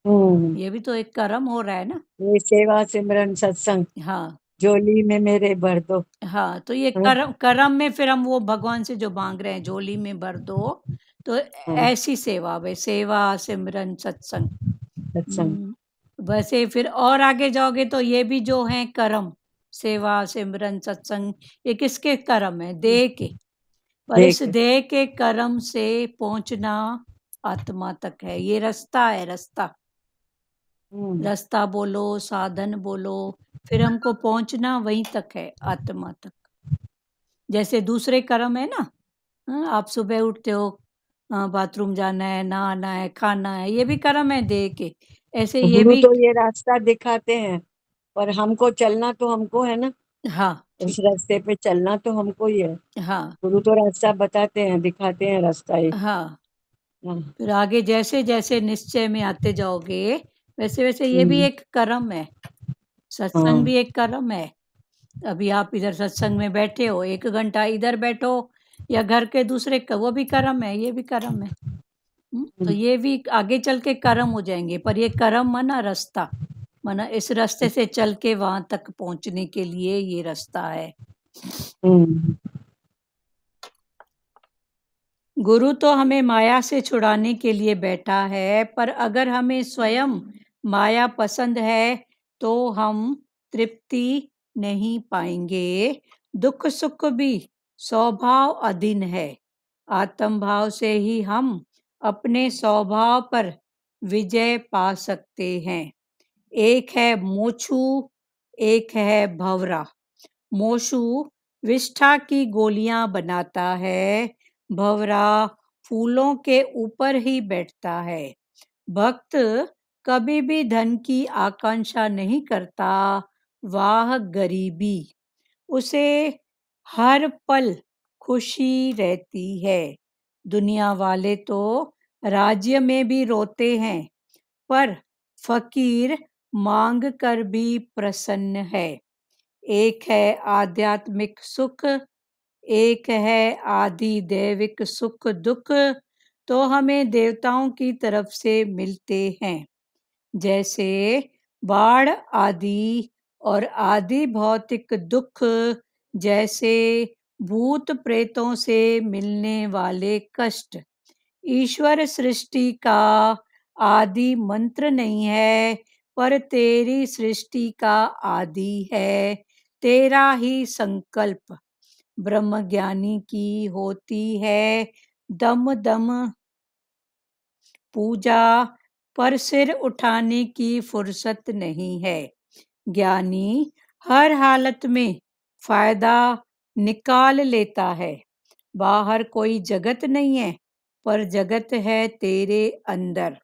हम्म। ये भी तो एक कर्म हो रहा है ना। ये सेवा सिमरन सत्संग हाँ झोली में मेरे भर दो। हाँ, तो ये हाँ कर्म, कर्म में फिर हम वो भगवान से जो मांग रहे हैं झोली में भर दो, तो हाँ ऐसी सेवा, वे सेवा सिमरन सत्संग। सत्संग। वैसे फिर और आगे जाओगे तो ये भी जो है कर्म, सेवा सिमरन सत्संग, ये किसके कर्म है, देह के। पर इस देख। देह के कर्म से पहुंचना आत्मा तक है, ये रास्ता है, रास्ता, रास्ता बोलो साधन बोलो, फिर हमको पहुंचना वहीं तक है, आत्मा तक। जैसे दूसरे कर्म है ना, आप सुबह उठते हो, बाथरूम जाना है, नहाना है, खाना है, ये भी कर्म है देह के। ऐसे ये गुरु भी, तो ये रास्ता दिखाते हैं, पर हमको चलना तो हमको है ना। हाँ उस ठीक, रास्ते पे चलना तो हमको ही है। हाँ गुरु तो रास्ता बताते हैं, दिखाते हैं रास्ता ही। हाँ, हाँ। फिर आगे जैसे जैसे निश्चय में आते जाओगे वैसे वैसे ये भी हम्म, एक कर्म है, सत्संग हाँ भी एक कर्म है। अभी आप इधर सत्संग में बैठे हो, 1 घंटा इधर बैठो या घर के दूसरे वो भी कर्म है, ये भी कर्म है। तो ये भी आगे चल के कर्म हो जाएंगे, पर ये कर्म माना रास्ता, माना इस रास्ते से चल के वहां तक पहुंचने के लिए ये रास्ता है। हम्म, गुरु तो हमें माया से छुड़ाने के लिए बैठा है, पर अगर हमें स्वयं माया पसंद है तो हम तृप्ति नहीं पाएंगे। दुख सुख भी स्वभाव अधीन है, आत्म भाव से ही हम अपने स्वभाव पर विजय पा सकते हैं। एक है मोचू, एक है भंवरा। मोचू विष्ठा की गोलियां बनाता है, भंवरा फूलों के ऊपर ही बैठता है। भक्त कभी भी धन की आकांक्षा नहीं करता, वाह गरीबी। उसे हर पल खुशी रहती है। दुनिया वाले तो राज्य में भी रोते हैं, पर फकीर मांग कर भी प्रसन्न है। एक है आध्यात्मिक सुख, एक है आदि दैविक सुख दुख, तो हमें देवताओं की तरफ से मिलते हैं। जैसे बाढ़ आदि और आदि भौतिक दुख, जैसे भूत प्रेतों से मिलने वाले कष्ट। ईश्वर सृष्टि का आदि मंत्र नहीं है, पर तेरी सृष्टि का आदि है, तेरा ही संकल्प। ब्रह्मज्ञानी की होती है दम दम पूजा, पर सिर उठाने की फुर्सत नहीं है। ज्ञानी हर हालत में फायदा निकाल लेता है। बाहर कोई जगत नहीं है, पर जगत है तेरे अंदर।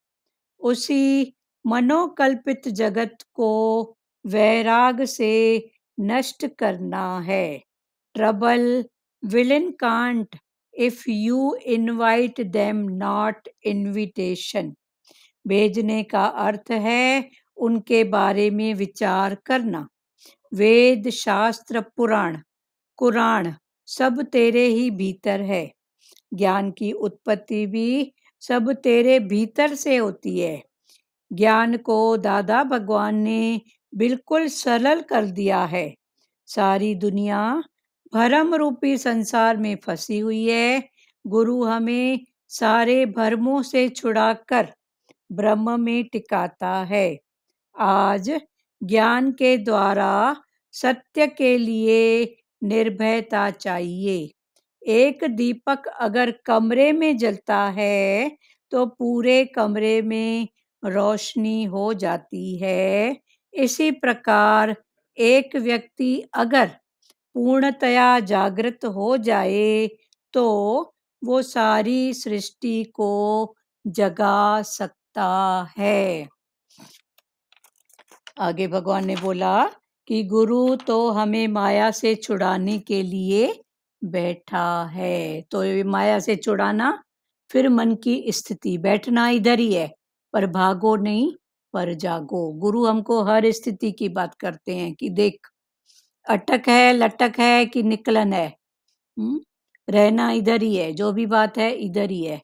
उसी मनोकल्पित जगत को वैराग से नष्ट करना है। Trouble villain can't if you invite them not invitation. भेजने का अर्थ है उनके बारे में विचार करना। वेद शास्त्र पुराण कुरान सब तेरे ही भीतर है। ज्ञान की उत्पत्ति भी सब तेरे भीतर से होती है। ज्ञान को दादा भगवान ने बिल्कुल सरल कर दिया है। सारी दुनिया भरम रूपी संसार में फंसी हुई है। गुरु हमें सारे भरमों से छुड़ाकर ब्रह्म में टिकाता है। आज ज्ञान के द्वारा सत्य के लिए निर्भयता चाहिए। एक दीपक अगर कमरे में जलता है तो पूरे कमरे में रोशनी हो जाती है। इसी प्रकार एक व्यक्ति अगर पूर्णतया जागृत हो जाए तो वो सारी सृष्टि को जगा सकता है। आगे भगवान ने बोला कि गुरु तो हमें माया से छुड़ाने के लिए बैठा है। तो ये माया से छुड़ाना, फिर मन की स्थिति, बैठना इधर ही है, पर भागो नहीं, पर जागो। गुरु हमको हर स्थिति की बात करते हैं कि देख, अटक है, लटक है कि निकलन है, रहना इधर ही है, जो भी बात है इधर ही है।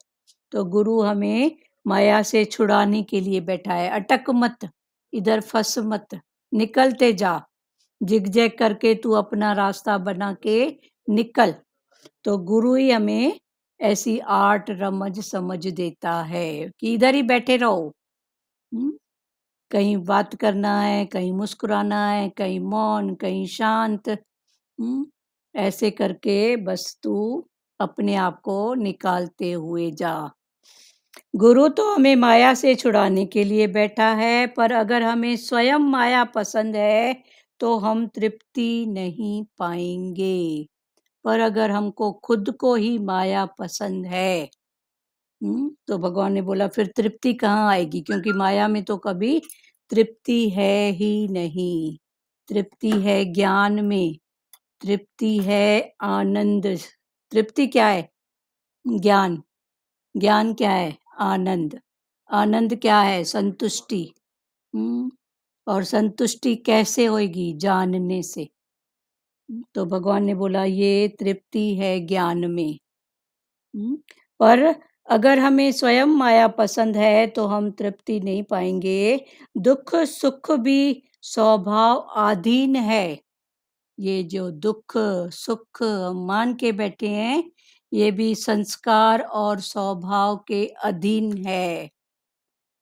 तो गुरु हमें माया से छुड़ाने के लिए बैठा है। अटक मत, इधर फंस मत, निकलते जा, जिगजैग करके तू अपना रास्ता बना के निकल। तो गुरु ही हमें ऐसी आर्ट रमज समझ देता है कि इधर ही बैठे रहो। कहीं बात करना है, कहीं मुस्कुराना है, कहीं मौन, कहीं शांत, ऐसे करके बस तू अपने आप को निकालते हुए जा। गुरु तो हमें माया से छुड़ाने के लिए बैठा है, पर अगर हमें स्वयं माया पसंद है तो हम तृप्ति नहीं पाएंगे। पर अगर हमको खुद को ही माया पसंद है, तो भगवान ने बोला फिर तृप्ति कहाँ आएगी, क्योंकि माया में तो कभी तृप्ति है ही नहीं। तृप्ति है ज्ञान में, तृप्ति है आनंद। तृप्ति क्या है? ज्ञान। ज्ञान क्या है? आनंद। आनंद क्या है? संतुष्टि। और संतुष्टि कैसे होगी? जानने से। तो भगवान ने बोला ये तृप्ति है ज्ञान में। पर अगर हमें स्वयं माया पसंद है तो हम तृप्ति नहीं पाएंगे। दुख सुख भी स्वभाव अधीन है। ये जो दुख सुख हम मान के बैठे हैं, ये भी संस्कार और स्वभाव के अधीन है।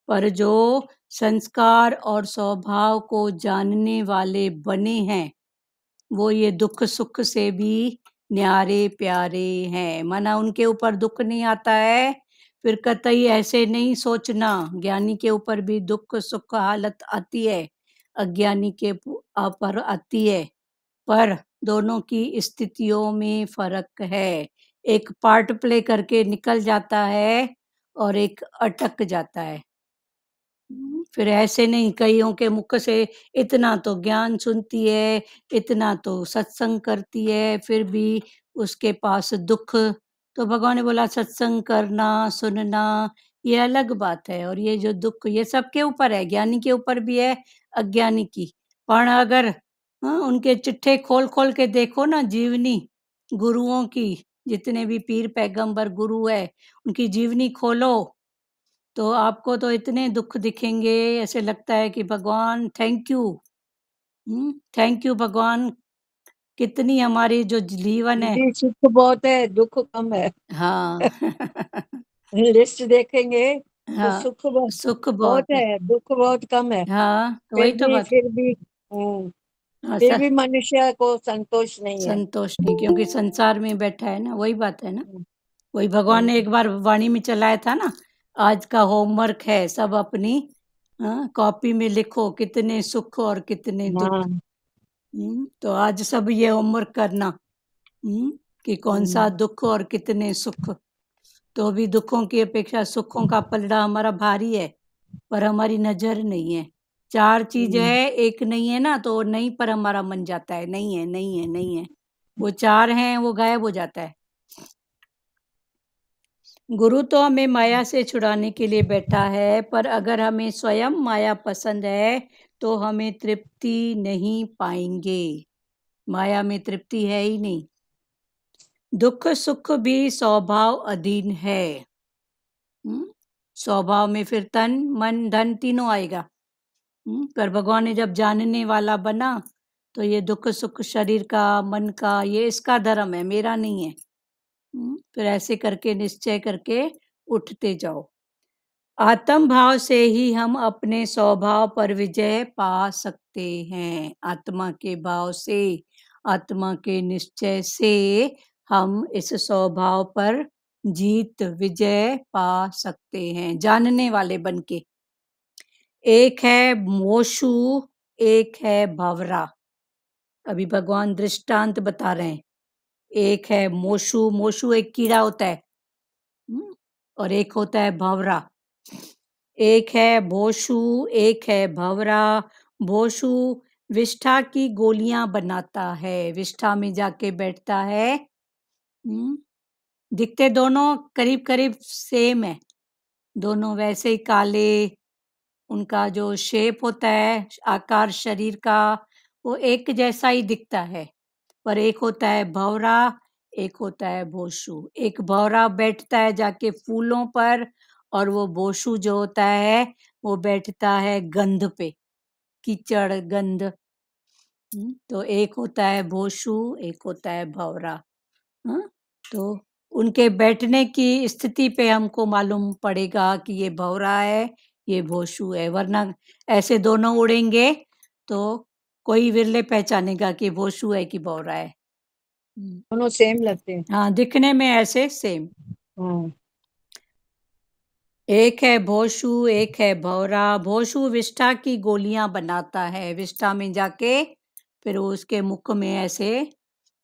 पर जो संस्कार और स्वभाव को जानने वाले बने हैं, वो ये दुख सुख से भी न्यारे प्यारे हैं। माना उनके ऊपर दुख नहीं आता है, फिर कतई ऐसे नहीं सोचना, ज्ञानी के ऊपर भी दुख सुख हालत आती है, अज्ञानी के पर आती है, पर दोनों की स्थितियों में फर्क है। एक पार्ट प्ले करके निकल जाता है और एक अटक जाता है। फिर ऐसे नहीं, कईयों के मुख से इतना तो ज्ञान सुनती है, इतना तो सत्संग करती है, फिर भी उसके पास दुख। तो भगवान ने बोला सत्संग करना सुनना ये अलग बात है, और ये जो दुख ये सबके ऊपर है, ज्ञानी के ऊपर भी है, अज्ञानी की। पर अगर उनके चिट्ठे खोल खोल के देखो ना, जीवनी गुरुओं की, जितने भी पीर पैगंबर गुरु है उनकी जीवनी खोलो, तो आपको तो इतने दुख दिखेंगे, ऐसे लगता है कि भगवान थैंक यू भगवान, कितनी हमारी जो जीवन है। दीदी सुख बहुत है, दुख कम है। हाँ लिस्ट देखेंगे तो हाँ, सुख सुख बहुत बहुत है। है, दुख बहुत कम है। हाँ, तो वही तो बात। हाँ, फिर भी मनुष्य को संतोष नहीं है। संतोष नहीं, क्योंकि संसार में बैठा है ना, वही बात है ना। हम्म, वही भगवान ने एक बार वाणी में चलाया था ना, आज का होमवर्क है, सब अपनी कॉपी में लिखो कितने सुख और कितने दुख। हाँ, तो आज सब ये होमवर्क करना कि कौन सा दुख और कितने सुख। तो भी दुखों की अपेक्षा सुखों का पलड़ा हमारा भारी है, पर हमारी नजर नहीं है। चार चीज है, एक नहीं है ना, तो नहीं पर हमारा मन जाता है, नहीं है नहीं है नहीं है। वो चार हैं, वो गायब हो जाता है। गुरु तो हमें माया से छुड़ाने के लिए बैठा है, पर अगर हमें स्वयं माया पसंद है तो हमें तृप्ति नहीं पाएंगे। माया में तृप्ति है ही नहीं। दुख सुख भी स्वभाव अधीन है। स्वभाव में फिर तन मन धन तीनों आएगा। पर भगवान ने जब जानने वाला बना तो ये दुख सुख शरीर का मन का ये इसका धर्म है, मेरा नहीं है। फिर ऐसे करके निश्चय करके उठते जाओ। आत्म भाव से ही हम अपने स्वभाव पर विजय पा सकते हैं। आत्मा के भाव से, आत्मा के निश्चय से हम इस स्वभाव पर जीत विजय पा सकते हैं, जानने वाले बनके। एक है मोशु, एक है भवरा। अभी भगवान दृष्टांत बता रहे हैं। एक है मोशु, मोशु एक कीड़ा होता है, और एक होता है भवरा। एक है भोशु, एक है भवरा। भोशु विष्ठा की गोलियां बनाता है, विष्ठा में जाके बैठता है। दिखते दोनों करीब करीब सेम है, दोनों वैसे ही काले, उनका जो शेप होता है आकार शरीर का वो एक जैसा ही दिखता है। पर एक होता है भवरा, एक होता है भोशु। एक भवरा बैठता है जाके फूलों पर, और वो भोशु जो होता है वो बैठता है गंध पे, कीचड़ गंध। तो एक होता है भोशु, एक होता है भवरा। तो उनके बैठने की स्थिति पे हमको मालूम पड़ेगा कि ये भवरा है ये भोशु है, वरना ऐसे दोनों उड़ेंगे तो कोई विरले पहचानेगा कि भोशु है कि भवरा है। दोनों सेम लगते हैं। हाँ, दिखने में ऐसे सेम। हाँ, एक है भोशु, एक है भवरा। भोशु विष्ठा की गोलियां बनाता है, विष्ठा में जाके फिर वो उसके मुख में ऐसे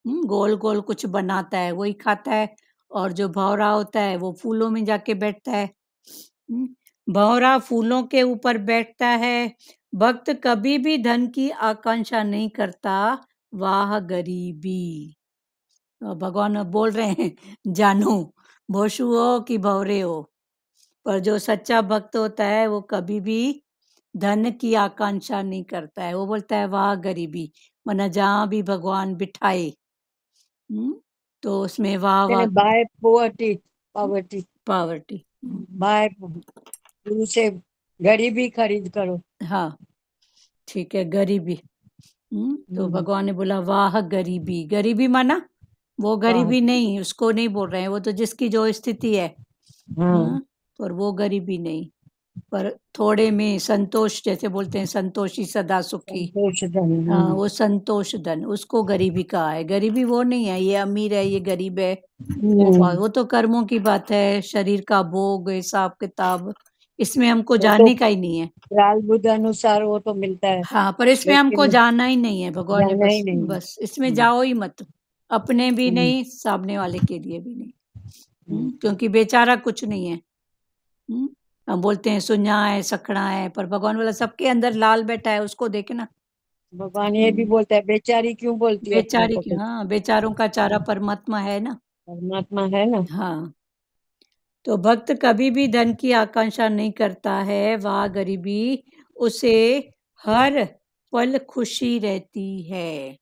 गोल गोल कुछ बनाता है, वही खाता है। और जो भवरा होता है वो फूलों में जाके बैठता है। भवरा फूलों के ऊपर बैठता है। भक्त कभी भी धन की आकांक्षा नहीं करता, वाह गरीबी। भगवान बोल रहे हैं जानो भोशु हो कि भवरे हो, पर जो सच्चा भक्त होता है वो कभी भी धन की आकांक्षा नहीं करता है। वो बोलता है वाह गरीबी, वरना जहां भी भगवान बिठाए तो उसमें वाह वाह। Bye poverty poverty. बाय गुरु से गरीबी खरीद करो। हाँ ठीक है, गरीबी। तो भगवान ने बोला वाह गरीबी। गरीबी माना वो गरीबी नहीं, उसको नहीं बोल रहे हैं, वो तो जिसकी जो स्थिति है। पर वो गरीबी नहीं। पर थोड़े में संतोष, जैसे बोलते हैं संतोषी सदा सुखी, संतोष धन। हाँ वो संतोष धन, उसको गरीबी कहा है। गरीबी वो नहीं है ये अमीर है ये गरीब है, वो तो कर्मों की बात है, शरीर का भोग, हिसाब किताब, इसमें हमको वो तो जानने का ही नहीं है। प्राल बुद्ध अनुसार वो तो मिलता है, हाँ पर इसमें हमको लेकिन जानना ही नहीं है, भगवान ने जाना बस ही नहीं। बस इसमें जाओ ही मत, अपने भी हम्म, नहीं सामने वाले के लिए भी नहीं। क्योंकि बेचारा कुछ नहीं है। हम बोलते हैं सुन्ना है सखड़ा है, पर भगवान बोला सबके अंदर लाल बैठा है, उसको देखना। भगवान ये भी बोलता है, बेचारी क्यों बोलती है अपने बेचारी को, की, हाँ बेचारों का चारा परमात्मा है ना। परमात्मा है ना। हाँ तो भक्त कभी भी धन की आकांक्षा नहीं करता है, वह गरीबी उसे हर पल खुशी रहती है।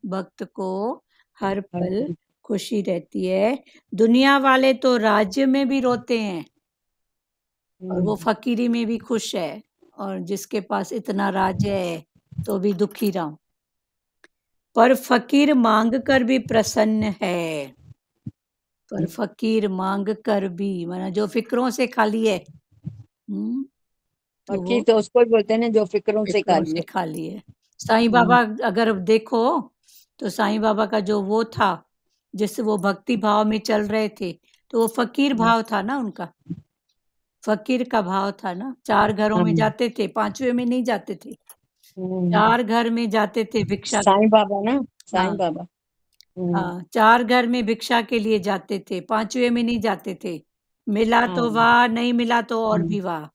भक्त को हर पल खुशी रहती है। दुनिया वाले तो राज्य में भी रोते हैं और वो फकीरी में भी खुश है, और जिसके पास इतना राज्य है तो भी दुखी रहा। पर फकीर मांग कर भी प्रसन्न है। पर फकीर मांग कर भी, माना जो फिक्रों से खाली है, तो फकीर तो उसको ही बोलते हैं ना जो फिक्रों से खाली है। साईं बाबा अगर देखो तो साईं बाबा का जो वो था, जिससे वो भक्ति भाव में चल रहे थे, तो वो फकीर भाव था ना उनका, फकीर का भाव था ना। 4 घरों में जाते थे, 5वें में नहीं जाते थे, 4 घर में जाते थे भिक्षा। साईं बाबा ना, साईं बाबा। हाँ 4 घर में भिक्षा के लिए जाते थे, 5वें में नहीं जाते थे। मिला तो वाह, नहीं मिला तो और भी वाह।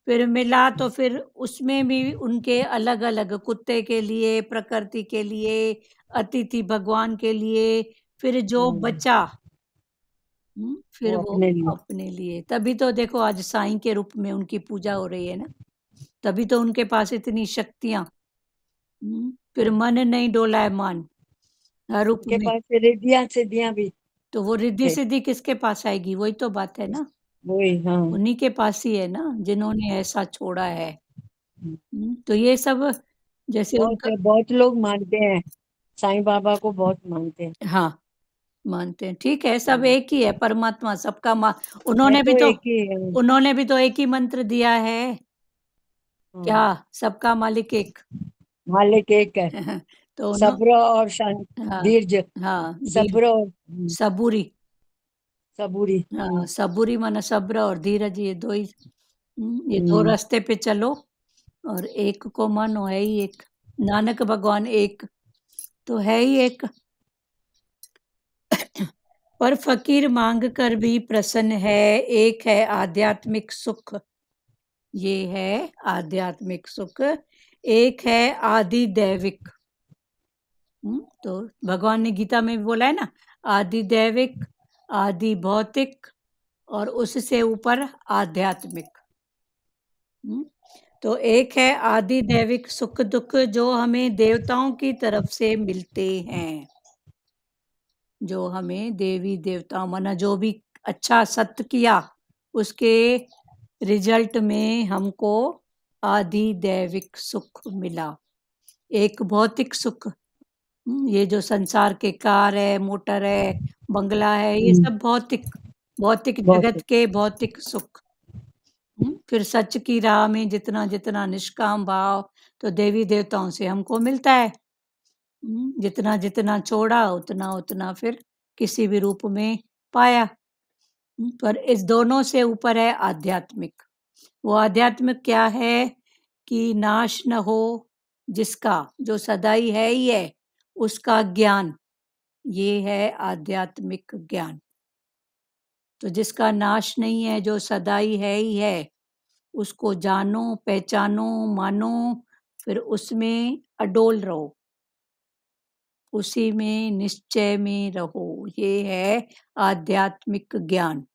फिर मिला तो फिर उसमें भी उनके अलग अलग, कुत्ते के लिए, प्रकृति के लिए, अतिथि भगवान के लिए, फिर जो बचा फिर वो अपने लिए। तभी तो देखो आज साईं के रूप में उनकी पूजा हो रही है ना, तभी तो उनके पास इतनी शक्तियां। फिर मन नहीं डोला है मान, हर रूप के में। पास रिद्धियां सिद्धियां भी, तो वो रिद्धि सिद्धि किसके पास आएगी, वही तो बात है ना, वही। हाँ उन्हीं के पास ही है ना, जिन्होंने ऐसा छोड़ा है। तो ये सब जैसे उनका, बहुत लोग मानते हैं साईं बाबा को, बहुत मानते हैं। हाँ मानते हैं, ठीक है, सब एक ही है, परमात्मा सबका उन्होंने भी तो एक ही है। उन्होंने भी तो एक ही मंत्र दिया है, क्या, सबका मालिक एक। मालिक एक है। तो सब्र और शांति, हाँ धीरज, हाँ सब्र और सबूरी, सबूरी। हाँ सबूरी माना सब्र और धीरज, ये दो ही, ये दो रास्ते पे चलो और एक को मानो, है ही एक। नानक भगवान एक तो है ही एक। पर फकीर मांग कर भी प्रसन्न है, एक है आध्यात्मिक सुख, ये है आध्यात्मिक सुख, एक है आदि दैविक। तो भगवान ने गीता में भी बोला है ना, आदि दैविक, आदि भौतिक और उससे ऊपर आध्यात्मिक। तो एक है आदि दैविक सुख दुख, जो हमें देवताओं की तरफ से मिलते हैं, जो हमें देवी देवता माना जो भी अच्छा सत्य किया उसके रिजल्ट में हमको आदि दैविक सुख मिला। एक भौतिक सुख, ये जो संसार के कार है, मोटर है, बंगला है, ये सब भौतिक जगत के भौतिक सुख। फिर सच की राह में जितना जितना निष्काम भाव, तो देवी देवताओं से हमको मिलता है। जितना जितना छोड़ा उतना उतना फिर किसी भी रूप में पाया। पर इस दोनों से ऊपर है आध्यात्मिक। वो आध्यात्मिक क्या है कि नाश न हो, जिसका, जो सदाई है ही है, उसका ज्ञान, ये है आध्यात्मिक ज्ञान। तो जिसका नाश नहीं है, जो सदाई है ही है, उसको जानो, पहचानो, मानो, फिर उसमें अडोल रहो, उसी में निश्चय में रहो, ये है आध्यात्मिक ज्ञान।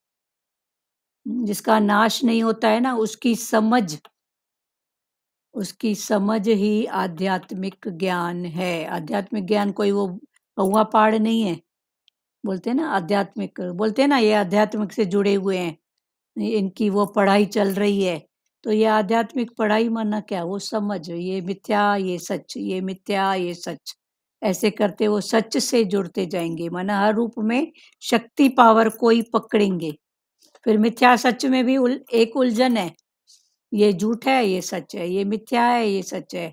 जिसका नाश नहीं होता है ना, उसकी समझ ही आध्यात्मिक ज्ञान है। आध्यात्मिक ज्ञान कोई वो पौवा पाड़ नहीं है, बोलते हैं ना आध्यात्मिक, बोलते हैं ना ये आध्यात्मिक से जुड़े हुए हैं, इनकी वो पढ़ाई चल रही है। तो ये आध्यात्मिक पढ़ाई माना क्या, वो समझ, ये मिथ्या ये सच, ये मिथ्या ये सच, ऐसे करते वो सच से जुड़ते जाएंगे। माना हर रूप में शक्ति पावर को ही पकड़ेंगे। फिर मिथ्या सच में भी एक उलझन है, ये झूठ है, ये सच है, ये मिथ्या है, ये सच है।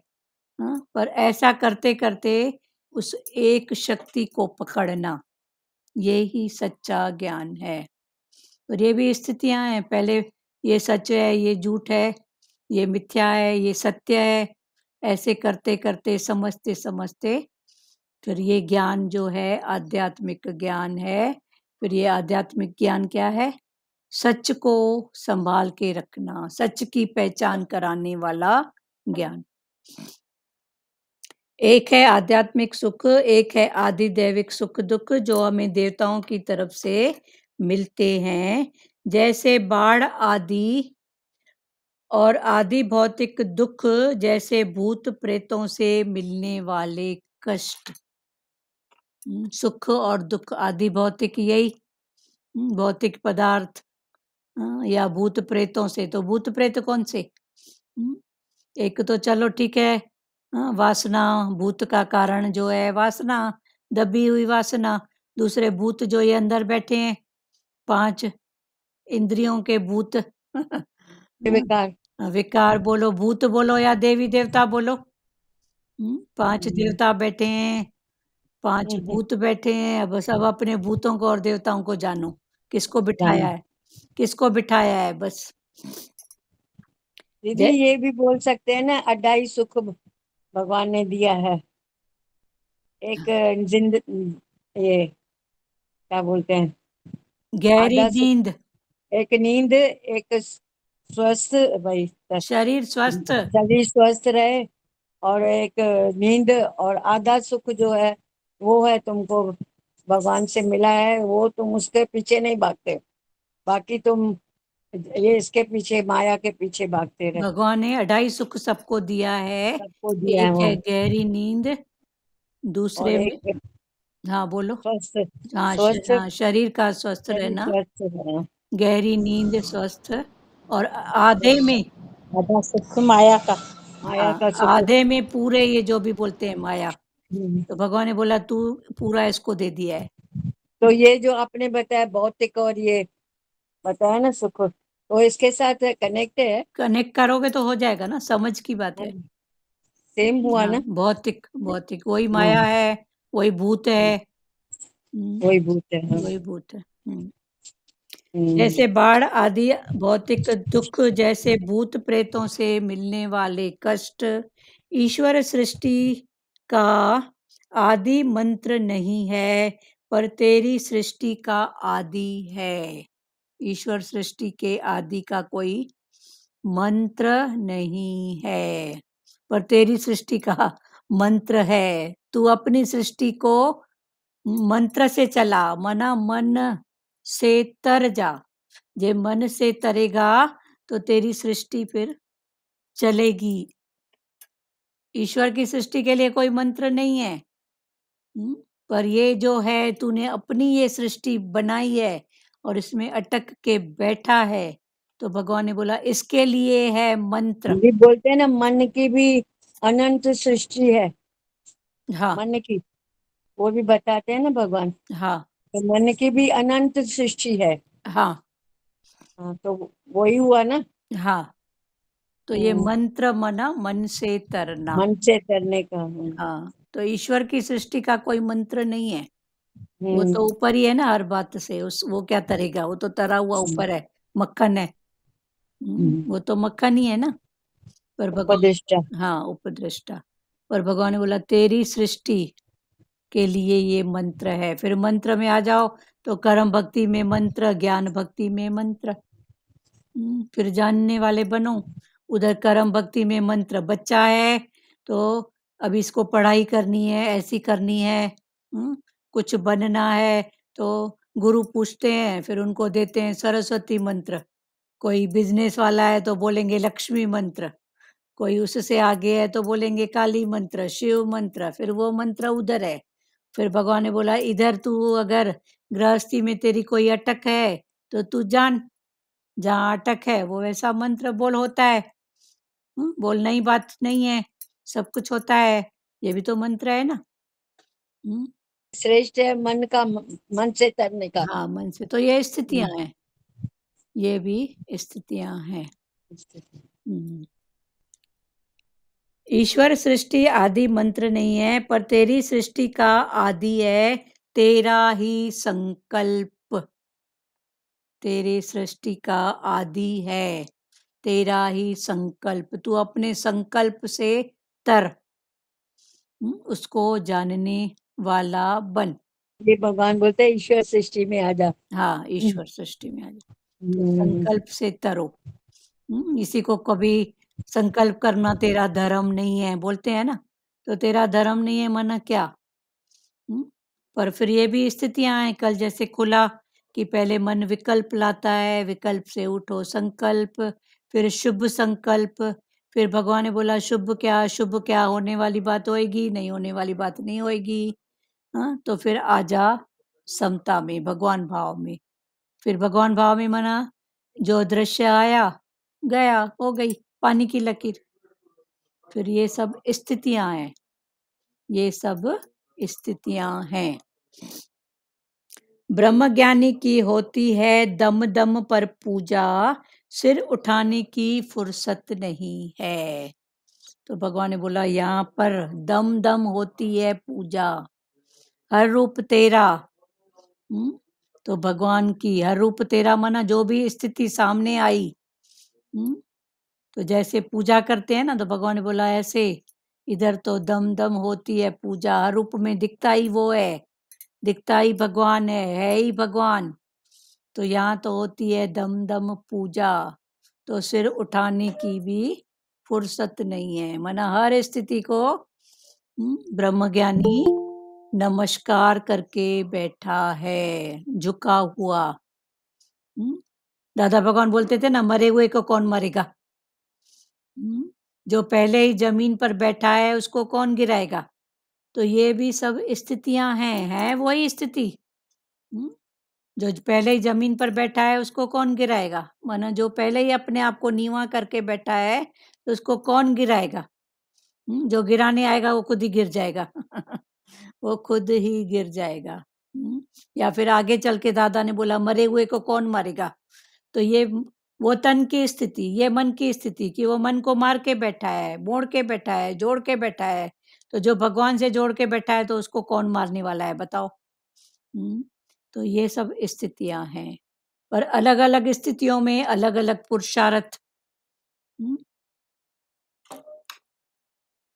हाँ, पर ऐसा करते करते उस एक शक्ति को पकड़ना, ये ही सच्चा ज्ञान है। और ये भी स्थितियां हैं, पहले ये सच है, ये झूठ है, ये मिथ्या है, ये सत्य है, ऐसे करते करते समझते समझते फिर ये ज्ञान जो है आध्यात्मिक ज्ञान है। फिर ये आध्यात्मिक ज्ञान क्या है? सच को संभाल के रखना, सच की पहचान कराने वाला ज्ञान। एक है आध्यात्मिक सुख, एक है आदि दैविक सुख दुख जो हमें देवताओं की तरफ से मिलते हैं, जैसे बाढ़ आदि और आदि भौतिक दुख, जैसे भूत प्रेतों से मिलने वाले कष्ट। सुख और दुख आदि भौतिक, यही भौतिक पदार्थ या भूत प्रेतों से। तो भूत प्रेत कौन से? एक तो चलो ठीक है, वासना, भूत का कारण जो है वासना, दबी हुई वासना। दूसरे भूत जो ये अंदर बैठे हैं, 5 इंद्रियों के भूत। विकार। विकार बोलो, भूत बोलो या देवी देवता बोलो। 5 देवता बैठे हैं, 5 भूत बैठे हैं। अब सब अपने भूतों को और देवताओं को जानो, किसको बिठाया है, किसको बिठाया है बस। दीदी ये भी बोल सकते हैं ना, अढ़ाई सुख भगवान ने दिया है। एक ये क्या बोलते हैं, गहरी आधा सुख, नींद, एक नींद, एक स्वस्थ भाई शरीर स्वस्थ, शरीर स्वस्थ रहे, और एक नींद, और आधा सुख जो है वो है तुमको भगवान से मिला है, वो तुम उसके पीछे नहीं भागते, बाकी तुम ये इसके पीछे, माया के पीछे भागते रहे। भगवान ने 2.5 सुख सबको दिया है। सबको दिया है एक वो, है गहरी नींद, दूसरे और में, एक हाँ बोलो। स्वस्थ, हाँ, स्वस्थ हाँ, शरीर का स्वस्थ शरीर रहना, स्वस्थ है। गहरी नींद स्वस्थ, और आधे में, आधा सुख माया का। माया का सुख। आधे में पूरे ये जो भी बोलते हैं माया। हम्म। तो भगवान ने बोला तू पूरा इसको दे दिया है। तो ये जो आपने बताया भौतिक और ये बताया ना सुख, तो इसके साथ कनेक्ट है। कनेक्ट करोगे तो हो जाएगा ना, समझ की बात है। सेम हुआ हाँ, ना। भौतिक भौतिक वही माया है, वही भूत है। वही भूत है। वही भूत है। जैसे बाढ़ आदि भौतिक दुख, जैसे भूत प्रेतों से मिलने वाले कष्ट, ईश्वर सृष्टि का आदि मंत्र नहीं है, पर तेरी सृष्टि का आदि है। ईश्वर सृष्टि के आदि का कोई मंत्र नहीं है, पर तेरी सृष्टि का मंत्र है। तू अपनी सृष्टि को मंत्र से चला, मना मन से तर जा। जे मन से तरेगा तो तेरी सृष्टि फिर चलेगी। ईश्वर की सृष्टि के लिए कोई मंत्र नहीं है। पर ये जो है तूने अपनी ये सृष्टि बनाई है और इसमें अटक के बैठा है, तो भगवान ने बोला इसके लिए है मंत्र। ये बोलते हैं ना, मन की भी अनंत सृष्टि है। हाँ, मन की, वो भी बताते हैं ना भगवान, हाँ, तो मन की भी अनंत सृष्टि है। हाँ, हाँ, तो वही हुआ ना। हाँ। तो ये मंत्र मना मन से तरना। मन से तरने का। हाँ, तो ईश्वर की सृष्टि का कोई मंत्र नहीं है। वो तो ऊपर ही है ना हर बात से। वो क्या तरेगा, वो तो तरा हुआ ऊपर है, मक्खन है। वो तो मक्खन ही है ना। पर उपदिष्टा। हाँ, उपदृष्टा। पर भगवान ने बोला तेरी सृष्टि के लिए ये मंत्र है। फिर मंत्र में आ जाओ तो कर्म भक्ति में मंत्र, ज्ञान भक्ति में मंत्र। फिर जानने वाले बनो। उधर कर्म भक्ति में मंत्र, बच्चा है तो अब इसको पढ़ाई करनी है, ऐसी करनी है। कुछ बनना है तो गुरु पूछते हैं, फिर उनको देते हैं सरस्वती मंत्र। कोई बिजनेस वाला है तो बोलेंगे लक्ष्मी मंत्र, कोई उससे आगे है तो बोलेंगे काली मंत्र, शिव मंत्र। फिर वो मंत्र उधर है। फिर भगवान ने बोला इधर तू अगर गृहस्थी में तेरी कोई अटक है तो तू जान, जहाँ अटक है वो वैसा मंत्र बोल होता है। बोलना ही बात नहीं है, सब कुछ होता है। ये भी तो मंत्र है ना। श्रेष्ठ है मन का, मन से तरने का। हाँ, मन से। तो ये स्थितियां हैं, ये भी स्थितियां हैं। हम्म। ईश्वर सृष्टि आदि मंत्र नहीं है, पर तेरी सृष्टि का आदि है तेरा ही संकल्प। तेरी सृष्टि का आदि है तेरा ही संकल्प। तू अपने संकल्प से तर, उसको जानने वाला बन। ये भगवान बोलते हैं ईश्वर सृष्टि में आ जा। हाँ, ईश्वर सृष्टि में आ जा, तो हम्म, संकल्प से तरो। इसी को कभी संकल्प करना तेरा धर्म नहीं है बोलते हैं ना, तो तेरा धर्म नहीं है माना क्या? पर फिर ये भी स्थितियां हैं, कल जैसे खुला कि पहले मन विकल्प लाता है, विकल्प से उठो संकल्प, फिर शुभ संकल्प, फिर भगवान ने बोला शुभ क्या, होने वाली बात होएगी, नहीं होने वाली बात नहीं होएगी। हाँ, तो फिर आजा समता में, भगवान भाव में। फिर भगवान भाव में मना, जो दृश्य आया गया, हो गई पानी की लकीर। फिर ये सब स्थितियां हैं, ये सब स्थितियां हैं। ब्रह्म ज्ञानी की होती है दम दम पर पूजा, सिर उठाने की फुर्सत नहीं है। तो भगवान ने बोला यहाँ पर दम दम होती है पूजा, हर रूप तेरा। तो भगवान की हर रूप तेरा माना जो भी स्थिति सामने आई, तो जैसे पूजा करते हैं ना, तो भगवान ने बोला ऐसे इधर तो दम दम होती है पूजा, हर रूप में दिखता ही वो है, दिखता ही भगवान है ही भगवान। तो यहाँ तो होती है दम दम पूजा, तो सिर उठाने की भी फुर्सत नहीं है। माना हर स्थिति को ब्रह्मज्ञानी नमस्कार करके बैठा है, झुका हुआ। दादा भगवान बोलते थे ना, मरे हुए को कौन मरेगा? जो पहले ही जमीन पर बैठा है उसको कौन गिराएगा? तो ये भी सब स्थितियां हैं, है वही स्थिति। जो पहले ही जमीन पर बैठा है उसको कौन गिराएगा? माना जो पहले ही अपने आप को नीवा करके बैठा है तो उसको कौन गिराएगा? जो गिराने आएगा वो खुद ही गिर जाएगा। वो खुद ही गिर जाएगा। या फिर आगे चल के दादा ने बोला मरे हुए को कौन मारेगा? तो ये वो तन की स्थिति, ये मन की स्थिति कि वो मन को मार के बैठा है, मोड़ के बैठा है, जोड़ के बैठा है। तो जो भगवान से जोड़ के बैठा है तो उसको कौन मारने वाला है बताओ? तो ये सब स्थितियां हैं, पर अलग अलग स्थितियों में अलग अलग पुरुषार्थ।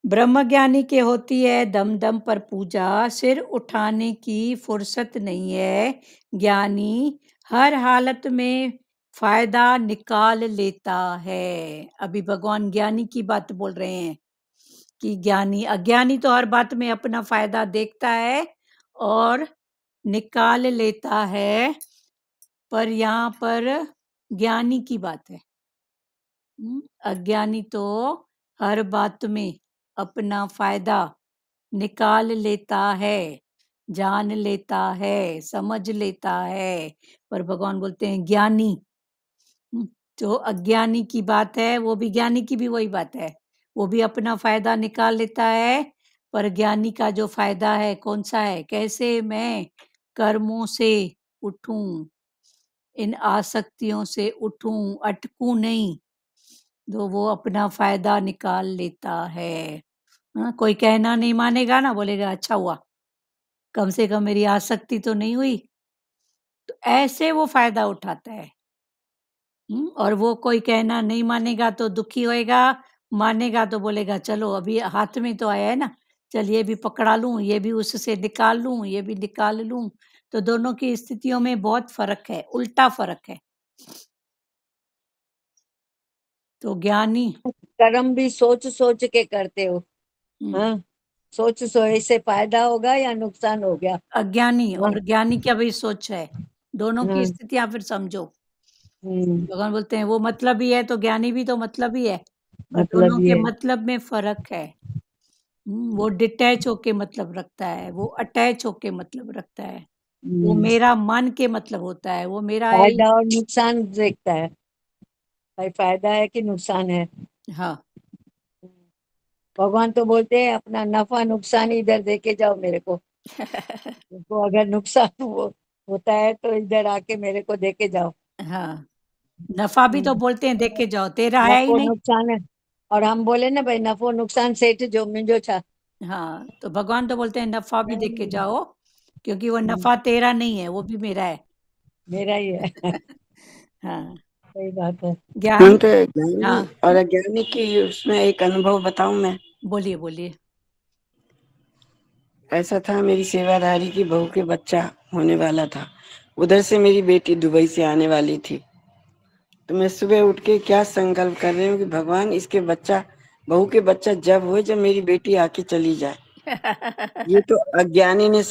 ब्रह्मज्ञानी के होती है दम दम पर पूजा, सिर उठाने की फुर्सत नहीं है। ज्ञानी हर हालत में फायदा निकाल लेता है। अभी भगवान ज्ञानी की बात बोल रहे हैं कि ज्ञानी, अज्ञानी तो हर बात में अपना फायदा देखता है और निकाल लेता है, पर यहाँ पर ज्ञानी की बात है। अज्ञानी तो हर बात में अपना फायदा निकाल लेता है, जान लेता है, समझ लेता है। पर भगवान बोलते हैं ज्ञानी, जो अज्ञानी की बात है वो भी ज्ञानी की भी वही बात है, वो भी अपना फायदा निकाल लेता है। पर ज्ञानी का जो फायदा है कौन सा है? कैसे मैं कर्मों से उठूं, इन आसक्तियों से उठूं, अटकूं नहीं, तो वो अपना फायदा निकाल लेता है। कोई कहना नहीं मानेगा ना, बोलेगा अच्छा हुआ, कम से कम मेरी आसक्ति तो नहीं हुई। तो ऐसे वो फायदा उठाता है। और वो कोई कहना नहीं मानेगा तो दुखी होएगा, मानेगा तो बोलेगा चलो अभी हाथ में तो आया है ना, चल ये भी पकड़ा लूं, ये भी उससे निकाल लूं, ये भी निकाल लूं। तो दोनों की स्थितियों में बहुत फर्क है, उल्टा फर्क है। तो ज्ञानी कर्म भी सोच सोच के करते हो। हाँ, सोच इससे फायदा होगा या नुकसान हो गया। अज्ञानी हाँ, और ज्ञानी क्या भी सोच है, दोनों की हाँ, स्थितियां फिर समझो। हम्म, भगवान बोलते हैं वो मतलब ही है तो ज्ञानी भी तो मतलब ही है, पर दोनों मतलब के ये मतलब में फर्क है। वो डिटैच होके मतलब रखता है, वो अटैच होके मतलब रखता है। वो हम्म, मेरा मन के मतलब होता है, वो मेरा है ही। फायदा और नुकसान देखता है, भाई फायदा है कि नुकसान है। हाँ। भगवान तो बोलते हैं अपना नफा नुकसान इधर देके जाओ मेरे को। तुमको अगर नुकसान होता है तो इधर आके मेरे को देके जाओ। हाँ, नफा भी तो बोलते हैं, देख के जाओ, तेरा है ही नफो नहीं। नुकसान है। और हम बोले ना भाई नफो नुकसान सेठ जो मुंहिंजो छा। हाँ, तो भगवान तो बोलते हैं नफा भी देख के जाओ, क्योंकि वो नफा तेरा नहीं है, वो भी मेरा है। मेरा ही है। हाँ, सही बात है। ज्ञान। तो ज्ञानी हाँ, और अज्ञानी की उसमें एक अनुभव बताऊं मैं। बोलिए बोलिए। ऐसा था, मेरी सेवादारी की बहू के बच्चा होने वाला था। उधर से मेरी बेटी दुबई से आने वाली थी। तो मैं सुबह उठ के क्या संकल्प कर रही हूँ कि भगवान इसके बच्चा, बहू के बच्चा जब हो, जब मेरी बेटी आके चली जाए। ये तो अज्ञानी ने